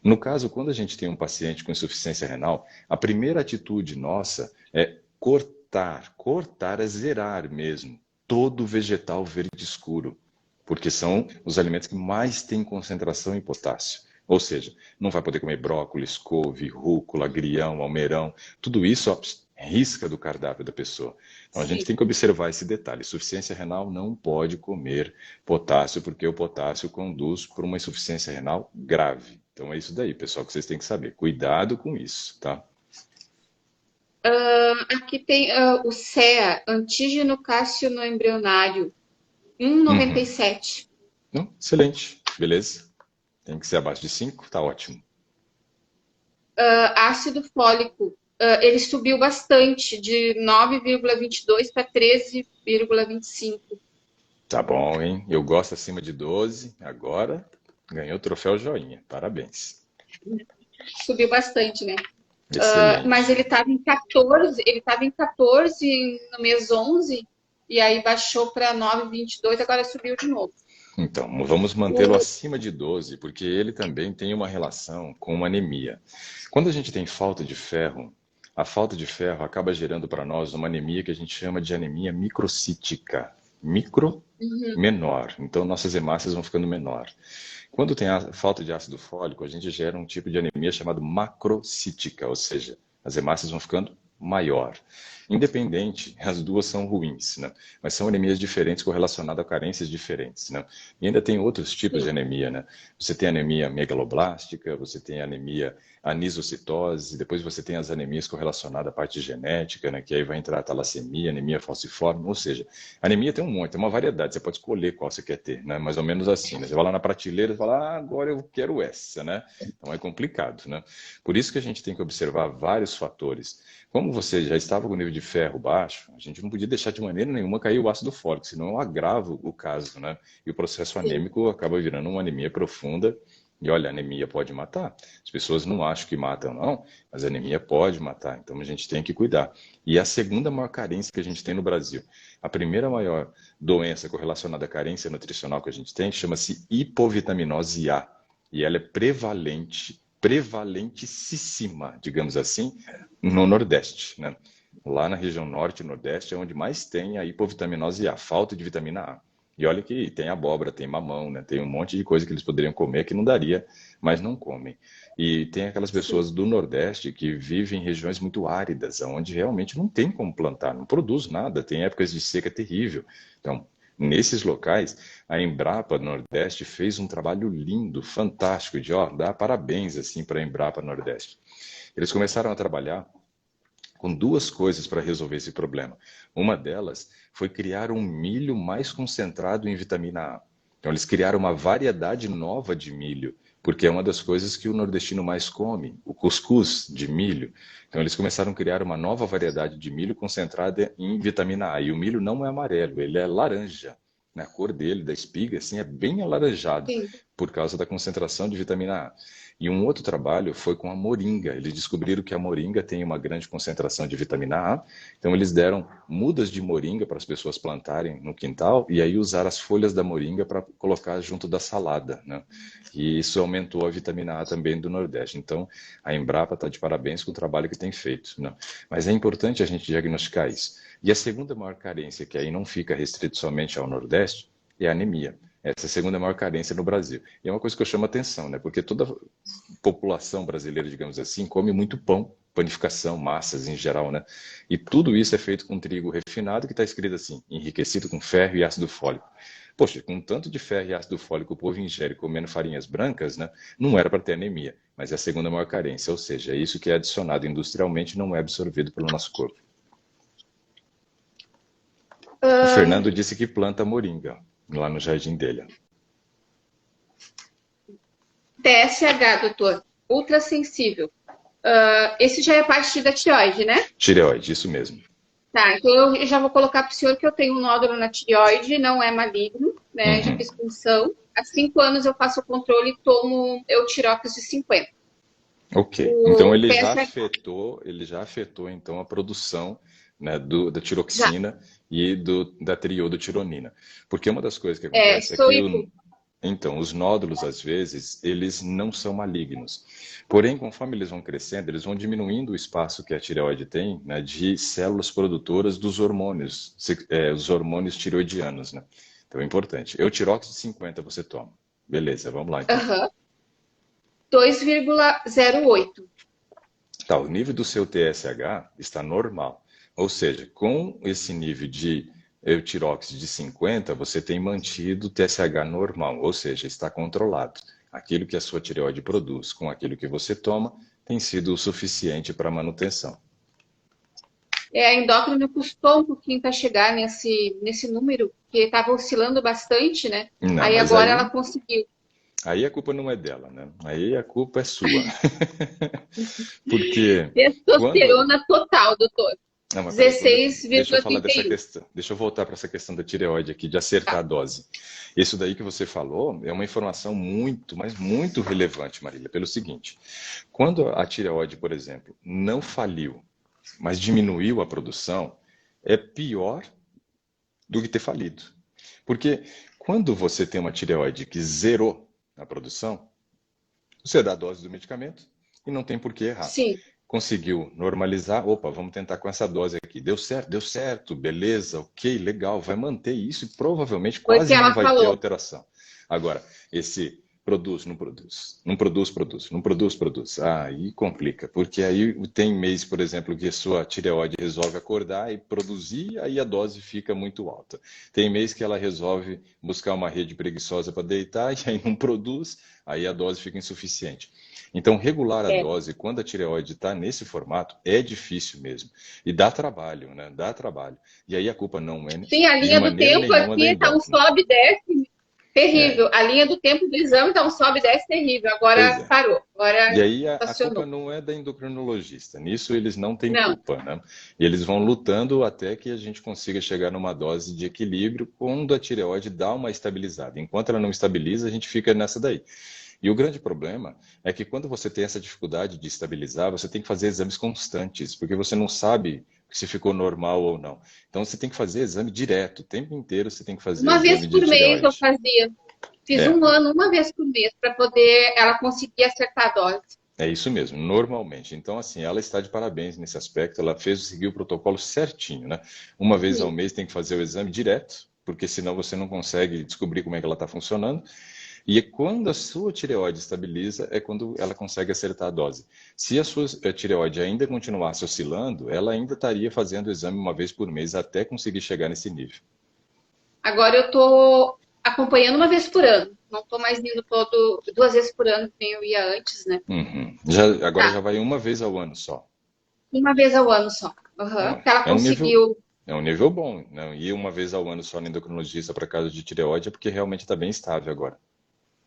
No caso, quando a gente tem um paciente com insuficiência renal, a primeira atitude nossa é cortar é zerar mesmo todo vegetal verde escuro, porque são os alimentos que mais têm concentração em potássio. Ou seja, não vai poder comer brócolis, couve, rúcula, agrião, almeirão, tudo isso, ó, risca do cardápio da pessoa. Então a gente tem que observar esse detalhe. Insuficiência renal não pode comer potássio, porque o potássio conduz para uma insuficiência renal grave. Então é isso daí, pessoal, que vocês têm que saber. Cuidado com isso, tá? Aqui tem o CEA, antígeno cássio no embrionário, Uhum. 1,97. Não, excelente, beleza. Tem que ser abaixo de 5, tá ótimo. Ácido fólico, ele subiu bastante, de 9,22 para 13,25. Tá bom, hein? Eu gosto acima de 12. Agora ganhou o troféu joinha. Parabéns. Subiu bastante, né? Mas Excelente. ele estava em 14, ele estava em 14 no mês 11, e aí baixou para 9,22, agora subiu de novo. Então, vamos mantê-lo O, acima de 12, porque ele também tem uma relação com uma anemia. Quando a gente tem falta de ferro, a falta de ferro acaba gerando para nós uma anemia que a gente chama de anemia microcítica. Micro, menor. Então, nossas hemácias vão ficando menor. Quando tem a falta de ácido fólico, a gente gera um tipo de anemia chamado macrocítica, ou seja, as hemácias vão ficando maior. Independente, as duas são ruins, né? Mas são anemias diferentes correlacionadas a carências diferentes, né? E ainda tem outros tipos de anemia, né? Você tem anemia megaloblástica, você tem anemia anisocitose, depois você tem as anemias correlacionadas à parte genética, né? Que aí vai entrar a talassemia, anemia falciforme, ou seja, anemia tem um monte, tem uma variedade, você pode escolher qual você quer ter, né? Mais ou menos assim, né? Você vai lá na prateleira e fala, ah, agora eu quero essa, né? Então é complicado, né? Por isso que a gente tem que observar vários fatores. Como você já estava com o nível de ferro baixo, a gente não podia deixar de maneira nenhuma cair o ácido fólico, senão eu agravo o caso, né? E o processo anêmico acaba virando uma anemia profunda. E olha, a anemia pode matar. As pessoas não acham que matam, não, mas a anemia pode matar. Então a gente tem que cuidar. E a segunda maior carência que a gente tem no Brasil. A primeira maior doença correlacionada à carência nutricional que a gente tem chama-se hipovitaminose A. E ela é prevalentíssima, digamos assim, no Nordeste, né? Lá na região norte e nordeste é onde mais tem a hipovitaminose e a falta de vitamina A. E olha que tem abóbora, tem mamão, né? Tem um monte de coisa que eles poderiam comer que não daria, mas não comem. E tem aquelas Sim. pessoas do Nordeste que vivem em regiões muito áridas, onde realmente não tem como plantar, não produz nada, tem épocas de seca terrível. Então, nesses locais, a Embrapa Nordeste fez um trabalho lindo, fantástico, de ó, dar parabéns assim para a Embrapa Nordeste. Eles começaram a trabalhar com duas coisas para resolver esse problema. Uma delas foi criar um milho mais concentrado em vitamina A. Então, eles criaram uma variedade nova de milho, porque é uma das coisas que o nordestino mais come, o cuscuz de milho. Então, eles começaram a criar uma nova variedade de milho concentrada em vitamina A. E o milho não é amarelo, ele é laranja. A cor dele, da espiga, assim, é bem alaranjado, Sim. por causa da concentração de vitamina A. E um outro trabalho foi com a moringa. Eles descobriram que a moringa tem uma grande concentração de vitamina A, então eles deram mudas de moringa para as pessoas plantarem no quintal e aí usar as folhas da moringa para colocar junto da salada, né? E isso aumentou a vitamina A também do Nordeste. Então, a Embrapa está de parabéns com o trabalho que tem feito, né? Mas é importante a gente diagnosticar isso. E a segunda maior carência, que aí não fica restrito somente ao Nordeste, é a anemia. Essa é a segunda maior carência no Brasil. E é uma coisa que eu chamo a atenção, né? Porque toda a população brasileira, digamos assim, come muito pão, panificação, massas em geral, né? E tudo isso é feito com trigo refinado, que está escrito assim, enriquecido com ferro e ácido fólico. Poxa, com tanto de ferro e ácido fólico o povo ingere comendo farinhas brancas, né? Não era para ter anemia, mas é a segunda maior carência, ou seja, é isso que é adicionado industrialmente e não é absorvido pelo nosso corpo. O Fernando disse que planta moringa lá no jardim dele. TSH, doutor, ultrassensível. Esse já é parte da tireoide, né? Tireoide, isso mesmo. Tá, então eu já vou colocar para o senhor que eu tenho um nódulo na tireoide, não é maligno, né? Já Uhum. fiz punção. Há 5 anos eu faço o controle e tomo Eutirox de 50. Ok. Então O ele já afetou então a produção, né, da já, tiroxina e da triodotironina. Porque uma das coisas que acontece é sou que hipo. então, os nódulos, às vezes, eles não são malignos. Porém, conforme eles vão crescendo, eles vão diminuindo o espaço que a tireoide tem, né, de células produtoras dos hormônios, os hormônios tireoidianos, né? Então, é importante. Eutirox de 50 você toma. Beleza, vamos lá então. Aham. 2,08. Tá, o nível do seu TSH está normal. Ou seja, com esse nível de Eutirox de 50, você tem mantido o TSH normal, ou seja, está controlado. Aquilo que a sua tireoide produz com aquilo que você toma tem sido o suficiente para a manutenção. A endócrina custou um pouquinho para chegar nesse número, que estava oscilando bastante, né? Não, Aí mas agora ela conseguiu. aí a culpa não é dela, né? Aí a culpa é sua. Porque quando Testosterona total, doutor. Não, mas peraí, deixa eu falar dessa 16,31. questão. Deixa eu voltar para essa questão da tireoide aqui, de acertar a dose. Isso daí que você falou é uma informação muito, mas muito relevante, Marília, pelo seguinte: quando a tireoide, por exemplo, não faliu, mas diminuiu a produção, é pior do que ter falido. Porque quando você tem uma tireoide que zerou a produção, você dá a dose do medicamento e não tem por que errar. Sim. Conseguiu normalizar, opa, vamos tentar com essa dose aqui. Deu certo, beleza, ok, legal, vai manter isso e provavelmente Foi o que quase não ela vai ter falou. alteração. Agora, esse produz, não produz, não produz, produz, não produz, produz. Aí complica, porque aí tem mês, por exemplo, que a sua tireoide resolve acordar e produzir, aí a dose fica muito alta. Tem mês que ela resolve buscar uma rede preguiçosa para deitar e aí não produz, aí a dose fica insuficiente. Então, regular a É. dose quando a tireoide está nesse formato é difícil mesmo. E dá trabalho, né? Dá trabalho. E aí a culpa não é Sim, a de linha do maneira tempo nenhuma da aqui tá um endócrina. sobe e desce É, terrível. A linha do tempo do exame tá um sobe e desce terrível. pois Agora é. parou. Agora E aí a culpa estacionou. não é da endocrinologista. Nisso eles não têm Não. culpa, né? E eles vão lutando até que a gente consiga chegar numa dose de equilíbrio quando a tireoide dá uma estabilizada. Enquanto ela não estabiliza, a gente fica nessa daí. E o grande problema é que quando você tem essa dificuldade de estabilizar, você tem que fazer exames constantes, porque você não sabe se ficou normal ou não. Então você tem que fazer exame direto, o tempo inteiro você tem que fazer Uma vez exame de por mês eu tireoide. fazia. Fiz É, 1 ano, uma vez por mês, para poder ela conseguir acertar a dose. É isso mesmo, normalmente. Então, assim, ela está de parabéns nesse aspecto, ela fez seguir o protocolo certinho, né? Uma vez ao Sim. mês tem que fazer o exame direto, porque senão você não consegue descobrir como é que ela está funcionando. E quando a sua tireoide estabiliza, é quando ela consegue acertar a dose. Se a sua tireoide ainda continuasse oscilando, ela ainda estaria fazendo o exame uma vez por mês até conseguir chegar nesse nível. Agora eu tô acompanhando uma vez por ano. Não tô mais indo duas vezes por ano, que nem eu ia antes, né? Uhum. Agora Tá, já vai uma vez ao ano só. uma vez ao ano só. Aham. Ó, Que ela conseguiu, é um nível bom, né? Ir uma vez ao ano só no endocrinologista para caso de tireoide é porque realmente está bem estável agora.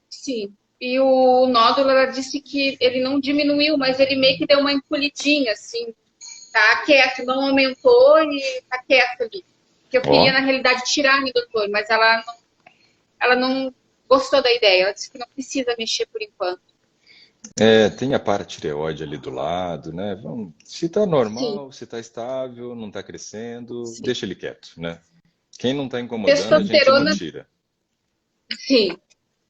sim. E o nódulo, ela disse que ele não diminuiu, mas ele meio que deu uma encolhidinha, assim. Tá quieto, não aumentou e tá quieto ali. Que eu queria, Ó, na realidade, tirar no doutor, mas ela não gostou da ideia. Ela disse que não precisa mexer por enquanto. tem a paratireoide ali do lado, né? Se está Sim, normal, se está estável, não está crescendo, sim. deixa ele quieto, né? Quem não está incomodando, a gente não Testosterona, tira. sim.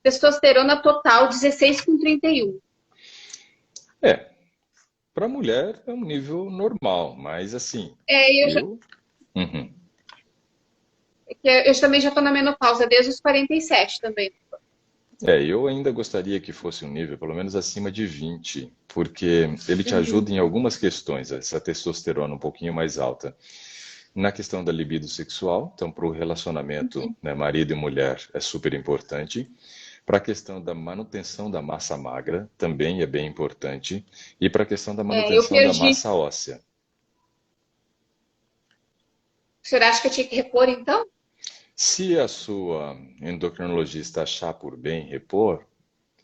Testosterona total 16,31. É, para mulher é um nível normal, mas assim, É, eu. Uhum. eu também já estou na menopausa desde os 47 também. Eu ainda gostaria que fosse um nível pelo menos acima de 20, porque ele te Uhum. ajuda em algumas questões, essa testosterona um pouquinho mais alta. Na questão da libido sexual, então para o relacionamento, né, marido e mulher é super importante. Para a questão da manutenção da massa magra, também é bem importante. E para a questão da É, eu manutenção da perdi. massa óssea. O senhor acha que eu tinha que repor, então? Se a sua endocrinologista achar por bem repor,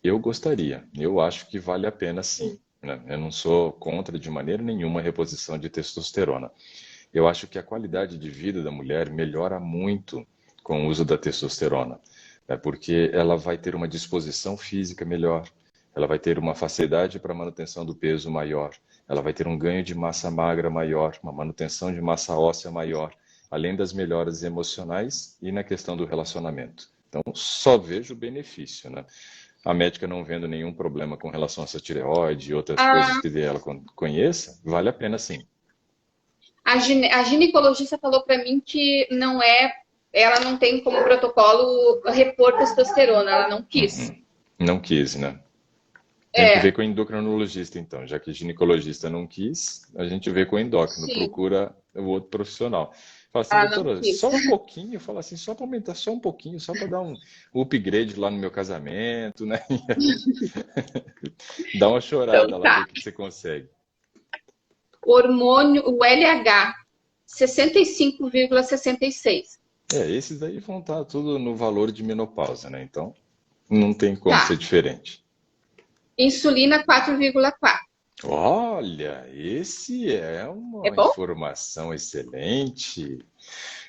eu gostaria. Eu acho que vale a pena sim, né? Eu não sou contra de maneira nenhuma a reposição de testosterona. Eu acho que a qualidade de vida da mulher melhora muito com o uso da testosterona, né? Porque ela vai ter uma disposição física melhor, ela vai ter uma facilidade para manutenção do peso maior, ela vai ter um ganho de massa magra maior, uma manutenção de massa óssea maior, além das melhoras emocionais e na questão do relacionamento. Então, só vejo benefício, né? A médica não vendo nenhum problema com relação a essa tireoide e outras coisas A, que ela conheça, vale a pena sim. a ginecologista falou para mim que ela não tem como protocolo repor testosterona, ela não quis. Uhum. Não quis, né? Tem que ver É, com o endocrinologista, então. Já que o ginecologista não quis, a gente vê com o endócrino, sim, procura o outro profissional. Fala assim, ela não doutora, quis. só um pouquinho, fala assim, só para aumentar só um pouquinho, só para dar um upgrade lá no meu casamento, né? Dá uma Então chorada lá, ver tá. o que você consegue. O hormônio, o LH, 65,66. Esses daí vão estar tudo no valor de menopausa, né? Então, não tem como Tá. ser diferente. Insulina 4,4. Olha, esse é É uma bom? informação excelente.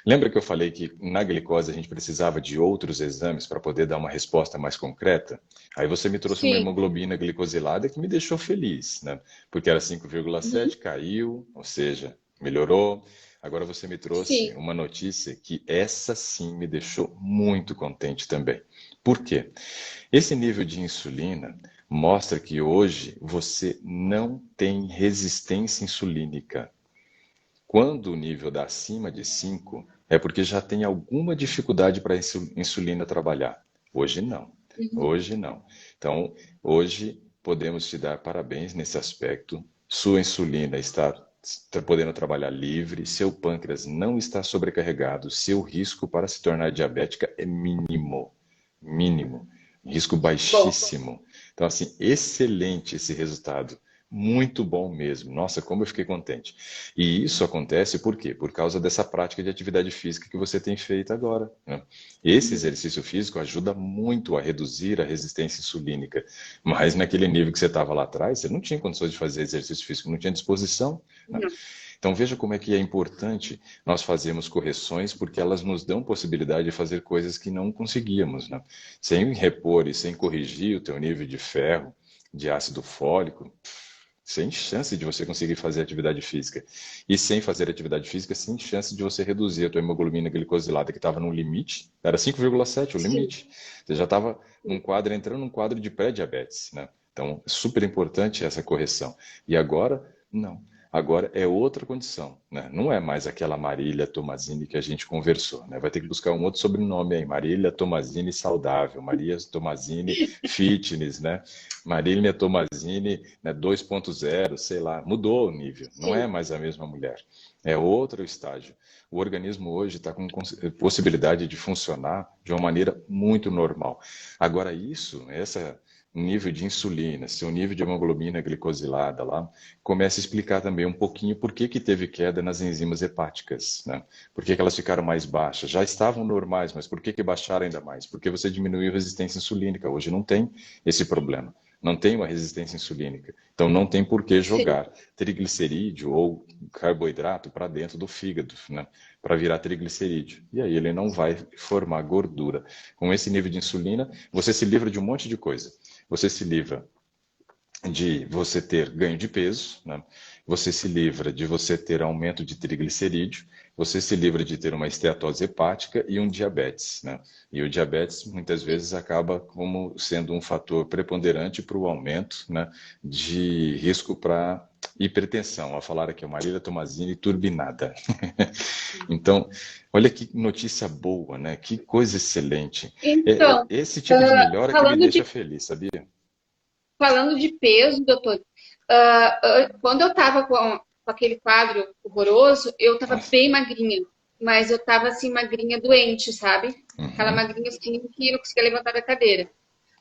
Lembra que eu falei que na glicose a gente precisava de outros exames para poder dar uma resposta mais concreta? Aí você me trouxe uma Sim. hemoglobina glicosilada que me deixou feliz, né? Porque era Uhum. 5,7, caiu, ou seja, melhorou. Agora você me trouxe Sim. uma notícia que essa sim me deixou muito contente também. Por quê? Esse nível de insulina mostra que hoje você não tem resistência insulínica. Quando o nível dá acima de 5, é porque já tem alguma dificuldade para a insulina trabalhar. Hoje não. Uhum. Hoje não. Então, hoje podemos te dar parabéns nesse aspecto. Sua insulina está podendo trabalhar livre, seu pâncreas não está sobrecarregado, seu risco para se tornar diabética é mínimo. Mínimo. Risco Bom. baixíssimo. Então, assim, excelente esse resultado. Muito bom mesmo. Nossa, como eu fiquei contente. E isso acontece por quê? Por causa dessa prática de atividade física que você tem feito agora, né? Esse Uhum. exercício físico ajuda muito a reduzir a resistência insulínica. Mas naquele nível que você estava lá atrás, você não tinha condições de fazer exercício físico, não tinha disposição, né? Não. Então veja como é que é importante nós fazermos correções, porque elas nos dão possibilidade de fazer coisas que não conseguíamos, né? Sem repor e sem corrigir o teu nível de ferro, de ácido fólico, sem chance de você conseguir fazer atividade física. E sem fazer atividade física, sem chance de você reduzir a tua hemoglobina glicosilada, que estava no limite, era 5,7 o Sim. limite. Você já estava num quadro, entrando num quadro de pré-diabetes, né? Então, é super importante essa correção. E agora, não. Agora é outra condição, né? Não é mais aquela Marília Tomazini que a gente conversou, né? Vai ter que buscar um outro sobrenome aí, Marília Tomazini saudável, Maria Tomazini fitness, né? Marília Tomazini, né, 2.0, sei lá, mudou o nível, não é Sim. mais a mesma mulher, é outro estágio. O organismo hoje está com possibilidade de funcionar de uma maneira muito normal. Agora isso, essa nível de insulina, seu nível de hemoglobina glicosilada lá, começa a explicar também um pouquinho por que que teve queda nas enzimas hepáticas, né? Por que que elas ficaram mais baixas? Já estavam normais, mas por que que baixaram ainda mais? Porque você diminuiu a resistência insulínica. Hoje não tem esse problema. Não tem uma resistência insulínica. Então não tem por que Sim. jogar triglicerídeo ou carboidrato para dentro do fígado, né? Para virar triglicerídeo. E aí ele não vai formar gordura. Com esse nível de insulina, você se livra de um monte de coisa. Você se livra de você ter ganho de peso, né? Você se livra de você ter aumento de triglicerídeo, você se livra de ter uma esteatose hepática e um diabetes, né? E o diabetes muitas vezes acaba como sendo um fator preponderante para o aumento, né, de risco para hipertensão. A falar aqui, Marília Tomazini turbinada. Então, olha que notícia boa, né? Que coisa excelente. Então, Esse tipo de melhora que me falando deixa de, feliz, sabia? falando de peso, doutor, quando eu estava com aquele quadro horroroso, eu estava Nossa. bem magrinha, mas eu estava assim, magrinha doente, sabe? Aquela Uhum. magrinha assim que não conseguia levantar da cadeira.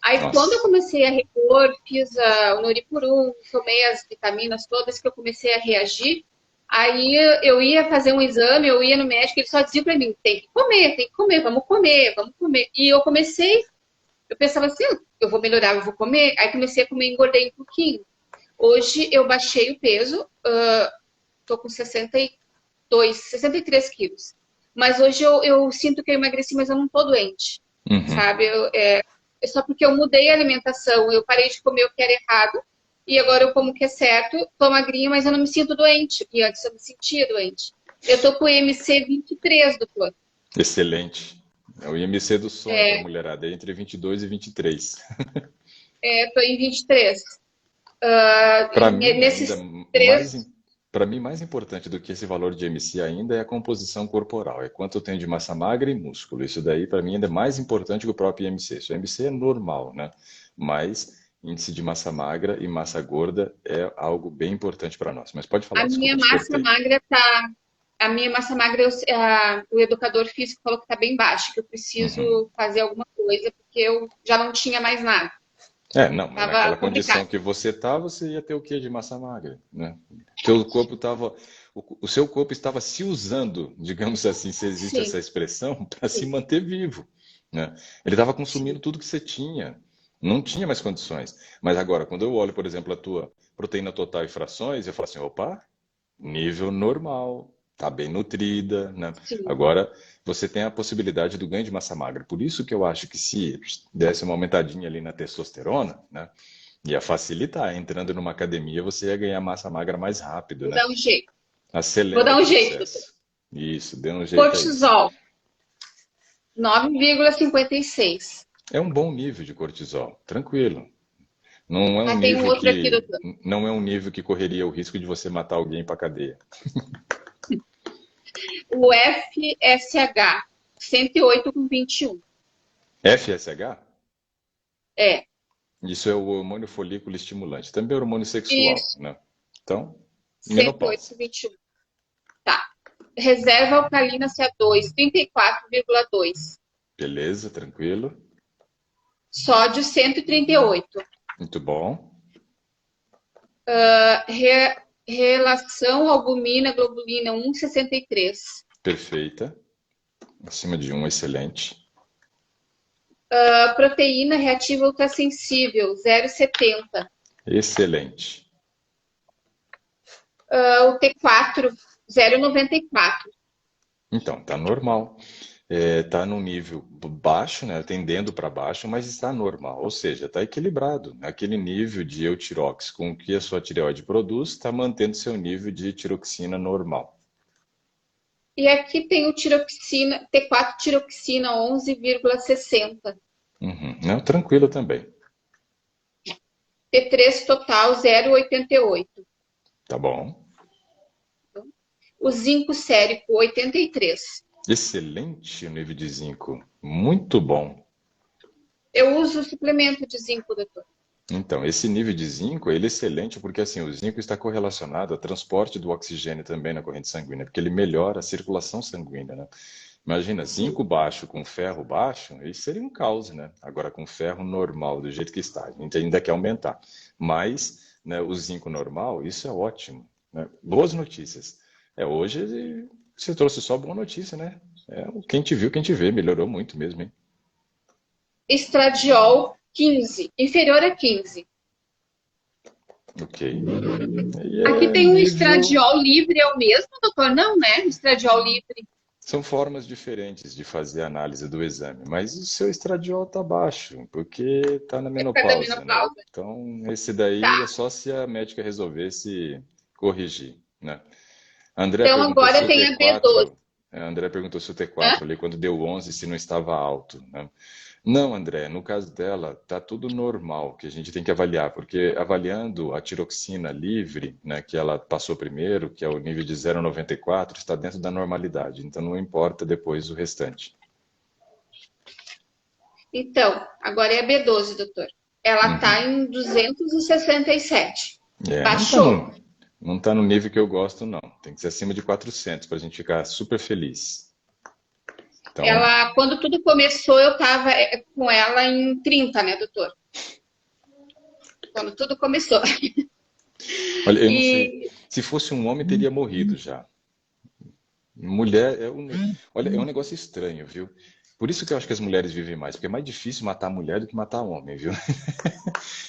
Aí, quando eu Nossa. comecei a repor, fiz o Noripurum, tomei as vitaminas todas que eu comecei a reagir, aí eu ia fazer um exame, eu ia no médico, ele só dizia para mim, tem que comer, vamos comer, vamos comer. E eu comecei, eu pensava assim, eu vou melhorar, eu vou comer. Aí comecei a comer e engordei um pouquinho. Hoje eu baixei o peso, tô com 62, 63 quilos. Mas hoje eu sinto que eu emagreci, mas eu não tô doente, Uhum. sabe? É só porque eu mudei a alimentação, eu parei de comer o que era errado e agora eu como o que é certo, tô magrinha, mas eu não me sinto doente. E antes eu me sentia doente. Eu tô com o IMC 23, doutor. Excelente. É o IMC do sonho para a É, mulherada, é entre 22 e 23. tô em 23. Para mim, ainda Nesses mais, três, para mim, mais importante do que esse valor de IMC ainda é a composição corporal, é quanto eu tenho de massa magra e músculo. Isso daí, para mim, ainda é mais importante que o próprio IMC. Isso, o IMC é normal, né? Mas índice de massa magra e massa gorda é algo bem importante para nós. Mas pode falar, a minha desculpa, te massa cortei. magra tá. A minha massa magra, o educador físico falou que tá bem baixa, que eu Uhum. preciso fazer alguma coisa, porque eu já não tinha mais nada. É, não, mas Tava naquela complicado. condição que você tá, você ia ter o quê de massa magra, né? Teu corpo estava, o seu corpo estava se usando, digamos assim, se existe Sim, essa expressão, para se sim, manter vivo, né? Ele estava consumindo sim. tudo que você tinha, não tinha mais condições. Mas agora, quando eu olho, por exemplo, a tua proteína total e frações, eu falo assim, opa, nível normal, tá bem nutrida, né? Sim. Agora você tem a possibilidade do ganho de massa magra. Por isso que eu acho que se desse uma aumentadinha ali na testosterona, né? Ia facilitar. Entrando numa academia, você ia ganhar massa magra mais rápido, Vou né? dar um jeito. Vou Acelera o dar um jeito, doutor. processo. Isso, dê um jeito aí. Cortisol, 9,56. É um bom nível de cortisol, tranquilo. Não é um Ah, tem um nível outro aqui, que doutor. não é um nível que correria o risco de você matar alguém para cadeia. O FSH, 108,21. FSH? É, Isso é o hormônio folículo estimulante, também é hormônio sexual, isso, né? Então, menopausa. 108,21. Tá. Reserva alcalina CA2, 34,2. Beleza, tranquilo. Sódio, 138. Muito bom. Relação albumina-globulina, 1,63. Perfeita. Acima de um, excelente. Proteína reativa ultrassensível, 0,70. Excelente. O T4, 0,94. Então, tá normal. Tá num nível baixo, né? Tendendo para baixo, mas está normal. Ou seja, está equilibrado. Aquele nível de eutirox com o que a sua tireoide produz, está mantendo seu nível de tiroxina normal. E aqui tem o tiroxina, T4 tiroxina, 11,60. Uhum. Não, tranquilo também. T3 total 0,88. Tá bom. O zinco sérico 83. Excelente o nível de zinco. Muito bom. Eu uso suplemento de zinco, doutor. Então, esse nível de zinco, ele é excelente porque assim, o zinco está correlacionado ao transporte do oxigênio também na corrente sanguínea, porque ele melhora a circulação sanguínea, né? Imagina, zinco baixo com ferro baixo, isso seria um caos, né? Agora com ferro normal, do jeito que está, a gente ainda quer aumentar. Mas, né, o zinco normal, isso é ótimo, né? Boas notícias. Hoje você trouxe só boa notícia, né? Quem te viu, quem te vê, melhorou muito mesmo, hein? Estradiol 15, inferior a 15. Ok. E Aqui é tem um nível. estradiol livre, é o mesmo, doutor? Não, né? Estradiol livre. São formas diferentes de fazer a análise do exame, mas o seu estradiol está baixo, porque está na É por causa da menopausa, né? menopausa. Então, esse daí é Tá. só se a médica resolvesse corrigir, né? A André Então perguntou se agora o tem a B12. T4, a André perguntou se o Hã? T4 ali, quando deu 11, se não estava alto, né? Não, André, no caso dela, tá tudo normal, que a gente tem que avaliar, porque avaliando a tiroxina livre, né, que ela passou primeiro, que é o nível de 0,94, está dentro da normalidade, então não importa depois o restante. Então, agora é a B12, doutor. Ela tá Uhum. em 267. Não tá Baixou. não tá no nível que eu gosto, não. Tem que ser acima de 400 para a gente ficar super feliz. Então, Ela, quando tudo começou, eu tava com ela em 30, né, doutor? Quando tudo começou. olha, eu não sei. E Se fosse um homem, teria morrido já. Mulher olha, é um negócio estranho, viu? Por isso que eu acho que as mulheres vivem mais, porque é mais difícil matar a mulher do que matar homem, viu?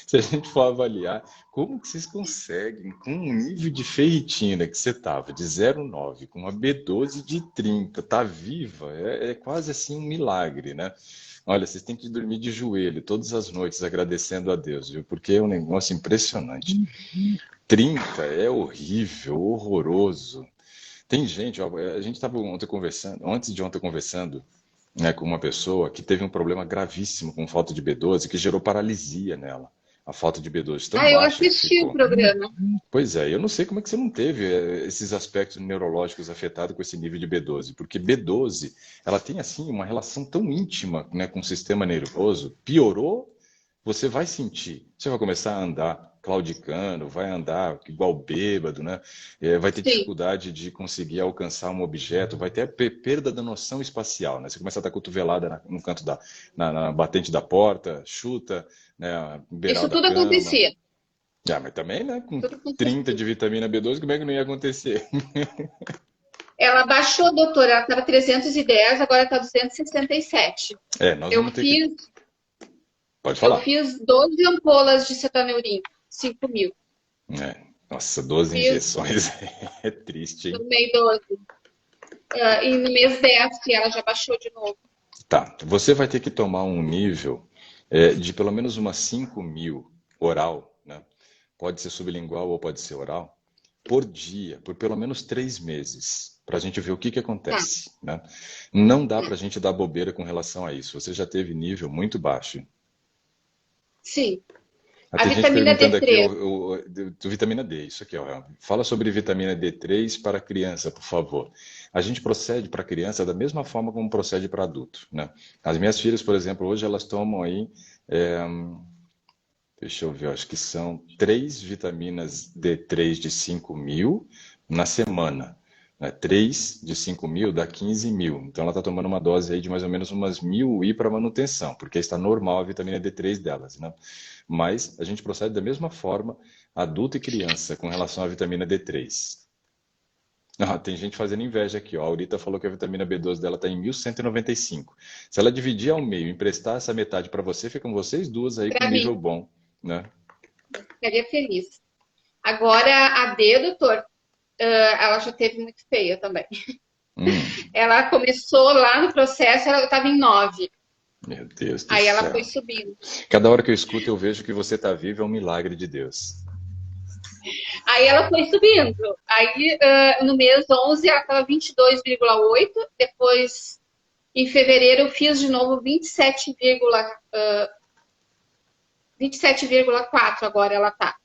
Se a gente for avaliar, como que vocês conseguem, com um nível de ferritina que você estava de 0,9, com uma B12 de 30, tá viva, é quase assim um milagre, né? Olha, vocês têm que dormir de joelho todas as noites agradecendo a Deus, viu? Porque é um negócio impressionante. 30 é horrível, horroroso. Tem gente, ó, a gente estava ontem conversando, antes de ontem conversando, né, com uma pessoa que teve um problema gravíssimo com falta de B12 que gerou paralisia nela. A falta de B12 tão eu baixa que assisti o ficou. programa. Pois é, eu não sei como é que você não teve esses aspectos neurológicos afetados com esse nível de B12, porque B12, ela tem assim uma relação tão íntima, né, com o sistema nervoso. Piorou, você vai sentir. Você vai começar a andar claudicando, vai andar igual bêbado, né? Vai ter Sim. dificuldade de conseguir alcançar um objeto, vai ter a perda da noção espacial, né? Você começa a dar cotovelada no canto na batente da porta, chuta, né, beiral Isso da tudo cama. acontecia. Mas também, né? Com Tudo 30 acontecia. de vitamina B12, como é que não ia acontecer? Ela baixou, doutor. Ela estava 310, agora está 267. Nós Eu vamos ter que. fiz, Pode eu falar. fiz 12 ampolas de cetaneurim, 5.000. Nossa, 12 Fiz injeções é triste, no hein? mês 12. E no mês 10, ela já baixou de novo. Tá, você vai ter que tomar um nível de pelo menos umas 5.000 oral, né? Pode ser sublingual ou pode ser oral, por dia, por pelo menos 3 meses, para a gente ver o que Tá, acontece, né? Não dá tá. para a gente dar bobeira com relação a isso. Você já teve nível muito baixo. Sim. A Tem gente vitamina perguntando aqui, D3. do vitamina D, isso aqui, ó. Fala sobre vitamina D3 para criança, por favor. A gente procede para criança da mesma forma como procede para adulto, né? As minhas filhas, por exemplo, hoje elas tomam aí, é, deixa eu ver, acho que são 3 vitaminas D3 de 5.000 na semana. Né? 3 de 5.000 dá 15.000. Então ela está tomando uma dose aí de mais ou menos umas 1.000 para manutenção, porque está normal a vitamina D3 delas, né? Mas a gente procede da mesma forma, adulto e criança, com relação à vitamina D3. Tem gente fazendo inveja aqui, ó. A Aurita falou que a vitamina B12 dela está em 1.195. Se ela dividir ao meio e emprestar essa metade para você, ficam vocês duas aí com Para nível mim, bom, né? ficaria feliz. Agora, a D, doutor, ela já teve muito feia também. Hum, Ela começou lá no processo, ela estava em 9. meu Deus do Aí ela foi céu. subindo. Cada hora que eu escuto, eu vejo que você está vivo, é um milagre de Deus. Aí ela foi subindo. Aí no mês 11 ela estava 22,8. Depois, em fevereiro, eu fiz de novo 27, 27,4 agora ela tá.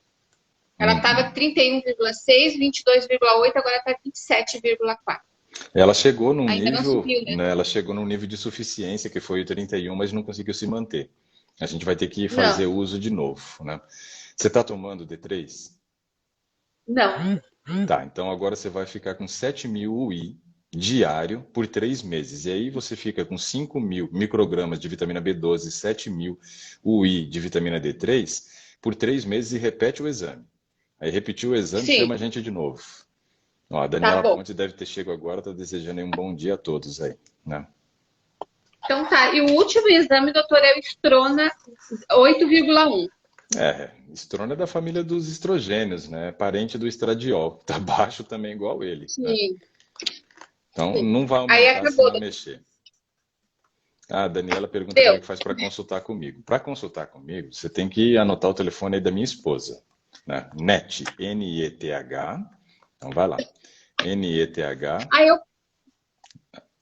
Ela estava Uhum. 31,6, 22,8, agora está 27,4. Ela chegou num Ainda não nível, subiu, né? né, ela chegou num nível de suficiência, que foi o 31, mas não conseguiu se manter. A gente vai ter que fazer Não, uso de novo, né? Você está tomando D3? não. Tá, então agora você vai ficar com 7.000 UI diário por 3 meses. E aí você fica com 5.000 microgramas de vitamina B12, 7.000 UI de vitamina D3 por 3 meses e repete o exame. Aí repetiu o exame, Sim, chama a gente de novo. Ó, a tá Daniela bom. Ponte deve ter chegado agora, tá desejando aí um bom dia a todos aí, né? Então tá. E o último exame, doutor, é o estrona 8,1. Estrona é da família dos estrogênios, né? Parente do estradiol. Tá baixo também igual ele, né? Sim, Então sim. não vai Aí aumentar se acabou. não mexer. Ah, a Daniela pergunta como Deu. é que faz para consultar comigo. Para consultar comigo, você tem que anotar o telefone aí da minha esposa, né? NET, N-E-T-H. Então vai lá. N-E-T-H, Aí eu.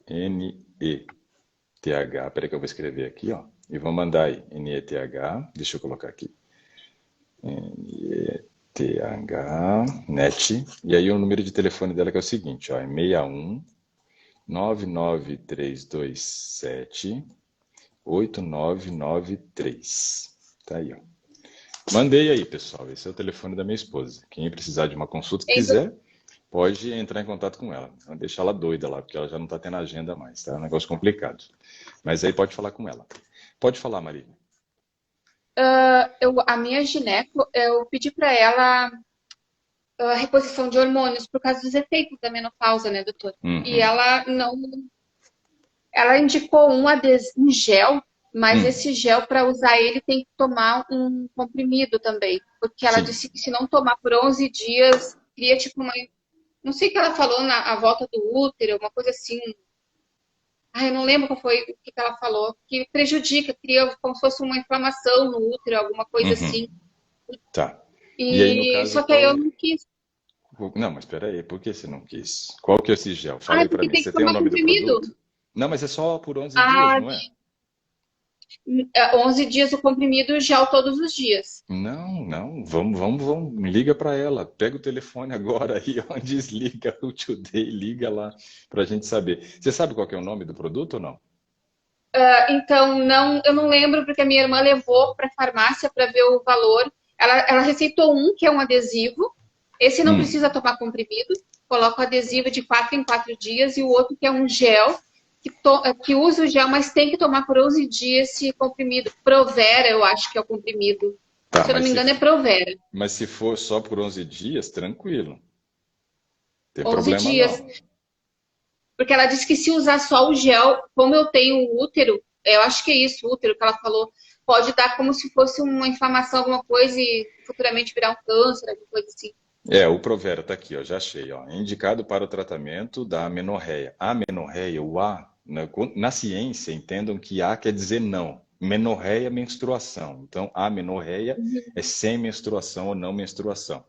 N-E-T-H. Peraí que eu vou escrever aqui, ó. E vou mandar aí. N-E-T-H. Deixa eu colocar aqui. N-E-T-H, NET. E aí o número de telefone dela que é o seguinte, ó. É 61 99327 8993. Tá aí, ó. Mandei aí, pessoal. Esse é o telefone da minha esposa. Quem precisar de uma consulta, Hein, doutor? quiser, pode entrar em contato com ela. Não deixar ela doida lá, porque ela já não está tendo agenda mais, tá? É um negócio complicado. Mas aí pode falar com ela. Pode falar, Maria. A minha gineco, eu pedi para ela a reposição de hormônios por causa dos efeitos da menopausa, né, doutor? E Uhum. ela não. Ela indicou um gel, mas Hum, esse gel, para usar ele, tem que tomar um comprimido também. Porque ela sim. disse que se não tomar por 11 dias, cria tipo uma. Não sei o que ela falou na a volta do útero, uma coisa assim. Ai, eu não lembro qual foi o que ela falou. Que prejudica, cria como se fosse uma inflamação no útero, alguma coisa Uhum. assim. Tá. E aí, no E caso, só que aí qual eu é... não quis. Não, mas espera aí. Por que você não quis? Qual que é esse gel? Fala Ah, aí pra porque mim. tem que Você tem o tomar nome do comprimido. produto? Não, mas é só por 11 dias, Ah, não é? 11 dias o comprimido e o gel todos os dias. Não, não, vamos, liga para ela, pega o telefone agora aí, ó, desliga o Today, liga lá para a gente saber. Você sabe qual que é o nome do produto ou não? Então, não, eu não lembro porque a minha irmã levou para a farmácia para ver o valor. Ela receitou um que é um adesivo. Esse não Hum, precisa tomar comprimido. Coloca o adesivo de 4 em 4 dias e o outro que é um gel que usa o gel, mas tem que tomar por 11 dias esse comprimido. Provera, eu acho que é o comprimido. tá, Se eu não me engano, é Provera. mas se for só por 11 dias, tranquilo, tem 11 problema dias. não. Porque ela disse que se usar só o gel, como eu tenho o útero, eu acho que é isso, o útero que ela falou, pode dar como se fosse uma inflamação, alguma coisa e futuramente virar um câncer, alguma coisa assim. O Provera tá aqui, ó, já achei, ó, indicado para o tratamento da amenorreia. A amenorreia, o A, na ciência, entendam que A quer dizer não. Menorreia é menstruação. Então, amenorreia é sem menstruação ou não menstruação.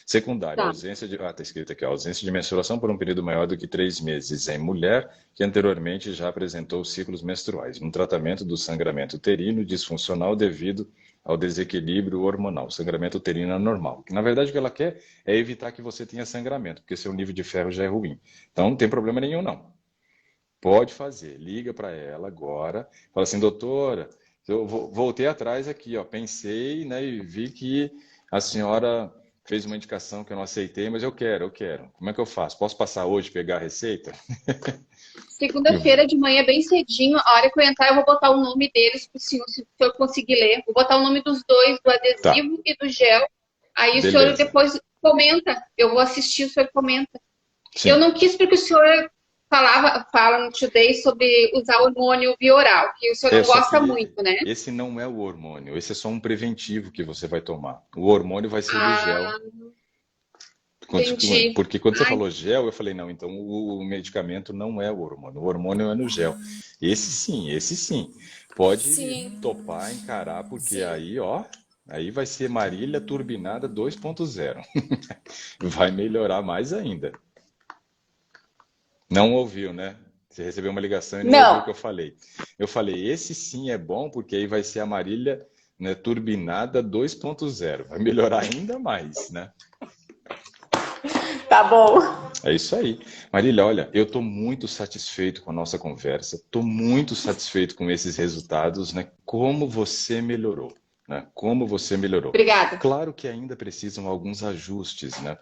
Secundário, Tá. ausência de. Ah, está escrito aqui, ausência de menstruação por um período maior do que 3 meses em mulher que anteriormente já apresentou ciclos menstruais, no tratamento do sangramento uterino disfuncional devido ao desequilíbrio hormonal, sangramento uterino anormal. Que na verdade o que ela quer é evitar que você tenha sangramento, porque seu nível de ferro já é ruim. Então não tem problema nenhum, não. Pode fazer, liga para ela agora, fala assim, doutora, eu voltei atrás aqui, ó, pensei, né, e vi que a senhora fez uma indicação que eu não aceitei, mas eu quero. Como é que eu faço? Posso passar hoje, pegar a receita? Segunda-feira de manhã, bem cedinho, a hora que eu entrar, eu vou botar o nome deles pro senhor, se o senhor conseguir ler. Vou botar o nome dos dois, do Tá, adesivo e do gel. Aí o senhor beleza. depois comenta. Eu vou assistir, o senhor comenta. Eu Sim, não quis porque o senhor fala no Today sobre usar hormônio bioral, que o senhor não só gosta que muito, né? esse não é o hormônio, esse é só um preventivo que você vai tomar. O hormônio vai ser do gel. Ah, entendi. Porque quando você Ai, falou gel, eu falei, não, então o medicamento não é o hormônio é no gel. Esse sim, pode sim, topar, encarar, porque sim. aí, ó, aí vai ser Marília turbinada 2.0. Vai melhorar mais ainda. Não ouviu, né? Você recebeu uma ligação e não ouviu o Não. que eu falei. Eu falei, esse sim é bom, porque aí vai ser a Marília né, turbinada 2.0. Vai melhorar ainda mais, né? Tá bom. É isso aí. Marília, olha, eu estou muito satisfeito com a nossa conversa, estou muito satisfeito com esses resultados, né? Como você melhorou, né? Como você melhorou. Obrigada. Claro que ainda precisam alguns ajustes, né?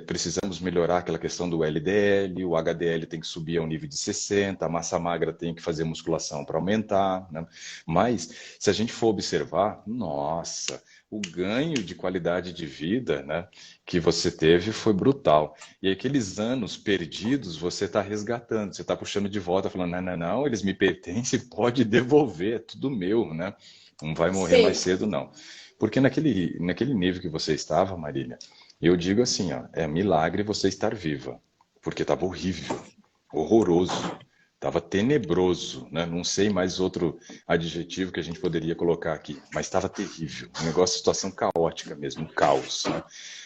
Precisamos melhorar aquela questão do LDL, o HDL tem que subir ao nível de 60, a massa magra tem que fazer musculação para aumentar, né? Mas, se a gente for observar, nossa, o ganho de qualidade de vida, né, que você teve foi brutal. E aqueles anos perdidos você está resgatando, você está puxando de volta, falando, não, não, não, eles me pertencem, pode devolver, é tudo meu, né? Não vai morrer mais Sim. cedo, não. Porque naquele nível que você estava, Marília, eu digo assim, ó, é milagre você estar viva, porque estava horrível, horroroso, estava tenebroso, né? Não sei mais outro adjetivo que a gente poderia colocar aqui, mas estava terrível, um negócio, situação caótica mesmo, um caos, né?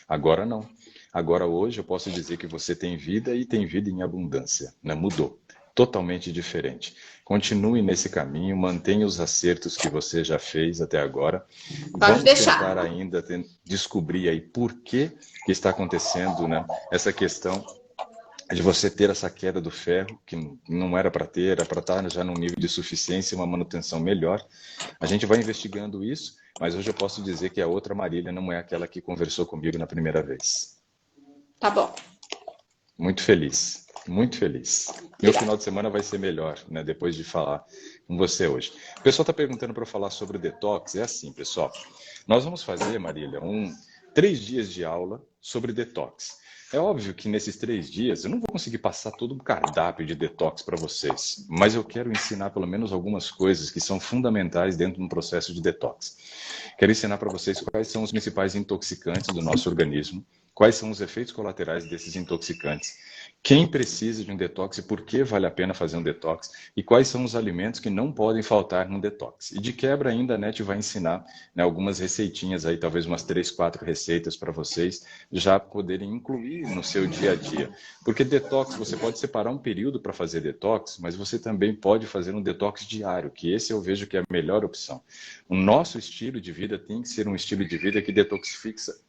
Agora não. Agora hoje eu posso dizer que você tem vida e tem vida em abundância, né? Mudou. Totalmente diferente. Continue nesse caminho, mantenha os acertos que você já fez até agora. Pode Vamos deixar. tentar ainda descobrir aí por que está acontecendo, né, essa questão de você ter essa queda do ferro, que não era para ter, era para estar já num nível de suficiência e uma manutenção melhor. A gente vai investigando isso, mas hoje eu posso dizer que a outra Marília não é aquela que conversou comigo na primeira vez. Tá bom. Muito feliz, muito feliz. Meu Obrigada. final de semana vai ser melhor, né, depois de falar com você hoje. O pessoal está perguntando para eu falar sobre o detox. É assim, pessoal. Nós vamos fazer, Marília, 3 dias de aula sobre detox. É óbvio que nesses 3 dias eu não vou conseguir passar todo um cardápio de detox para vocês, mas eu quero ensinar pelo menos algumas coisas que são fundamentais dentro de um processo de detox. Quero ensinar para vocês quais são os principais intoxicantes do nosso organismo, quais são os efeitos colaterais desses intoxicantes, quem precisa de um detox e por que vale a pena fazer um detox, e quais são os alimentos que não podem faltar num detox. E de quebra ainda a NET vai ensinar, né, algumas receitinhas aí, talvez umas 3, 4 receitas para vocês já poderem incluir no seu dia a dia. Porque detox, você pode separar um período para fazer detox, mas você também pode fazer um detox diário, que esse eu vejo que é a melhor opção. O nosso estilo de vida tem que ser um estilo de vida que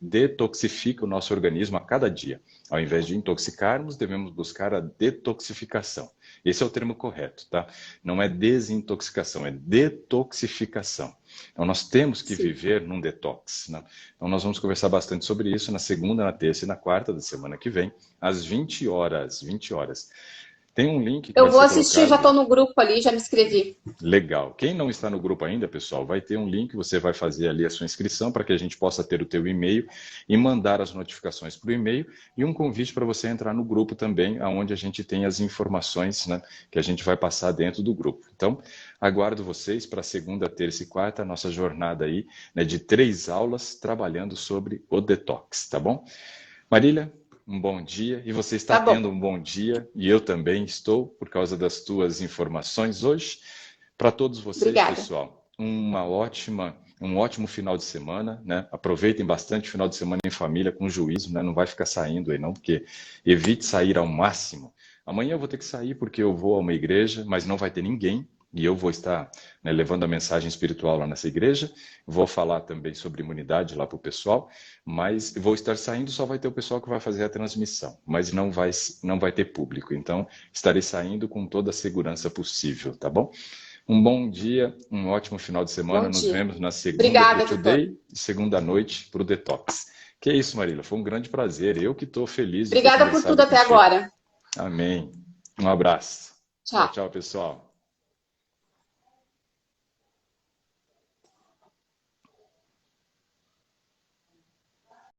detoxifica o nosso organismo a cada dia. Ao invés de intoxicarmos, devemos buscar a detoxificação. Esse é o termo correto, tá? Não é desintoxicação, é detoxificação. Então, nós temos que viver num detox, né? Então, nós vamos conversar bastante sobre isso na segunda, na terça e na quarta da semana que vem, às 20 horas. 20 horas. Tem um link que Eu vai vou ser assistir, já colocado. estou no grupo ali, já me inscrevi. Legal. Quem não está no grupo ainda, pessoal, vai ter um link, você vai fazer ali a sua inscrição para que a gente possa ter o teu e-mail e mandar as notificações para o e-mail e um convite para você entrar no grupo também, onde a gente tem as informações, né, que a gente vai passar dentro do grupo. Então, aguardo vocês para segunda, terça e quarta, a nossa jornada aí, né, de 3 aulas trabalhando sobre o detox, tá bom? Marília, um bom dia, e você está Tá bom. tendo um bom dia, e eu também estou, por causa das tuas informações hoje. Para todos vocês, Obrigada. pessoal, um ótimo final de semana, né? Aproveitem bastante o final de semana em família, com juízo, né? Não vai ficar saindo aí não, porque evite sair ao máximo. Amanhã eu vou ter que sair porque eu vou a uma igreja, mas não vai ter ninguém, e eu vou estar, né, levando a mensagem espiritual lá nessa igreja. Vou falar também sobre imunidade lá para o pessoal, mas vou estar saindo, só vai ter o pessoal que vai fazer a transmissão, mas não vai ter público. Então, estarei saindo com toda a segurança possível, tá bom? Um bom dia, um ótimo final de semana. Bom Nos dia. vemos na segunda Obrigada, para o doutor. Today e segunda noite para o Detox. Que é isso, Marília, foi um grande prazer. Eu que estou feliz de ter Obrigada por conversado tudo até contigo. agora. Amém. Um abraço. Tchau, Tchau. tchau, pessoal.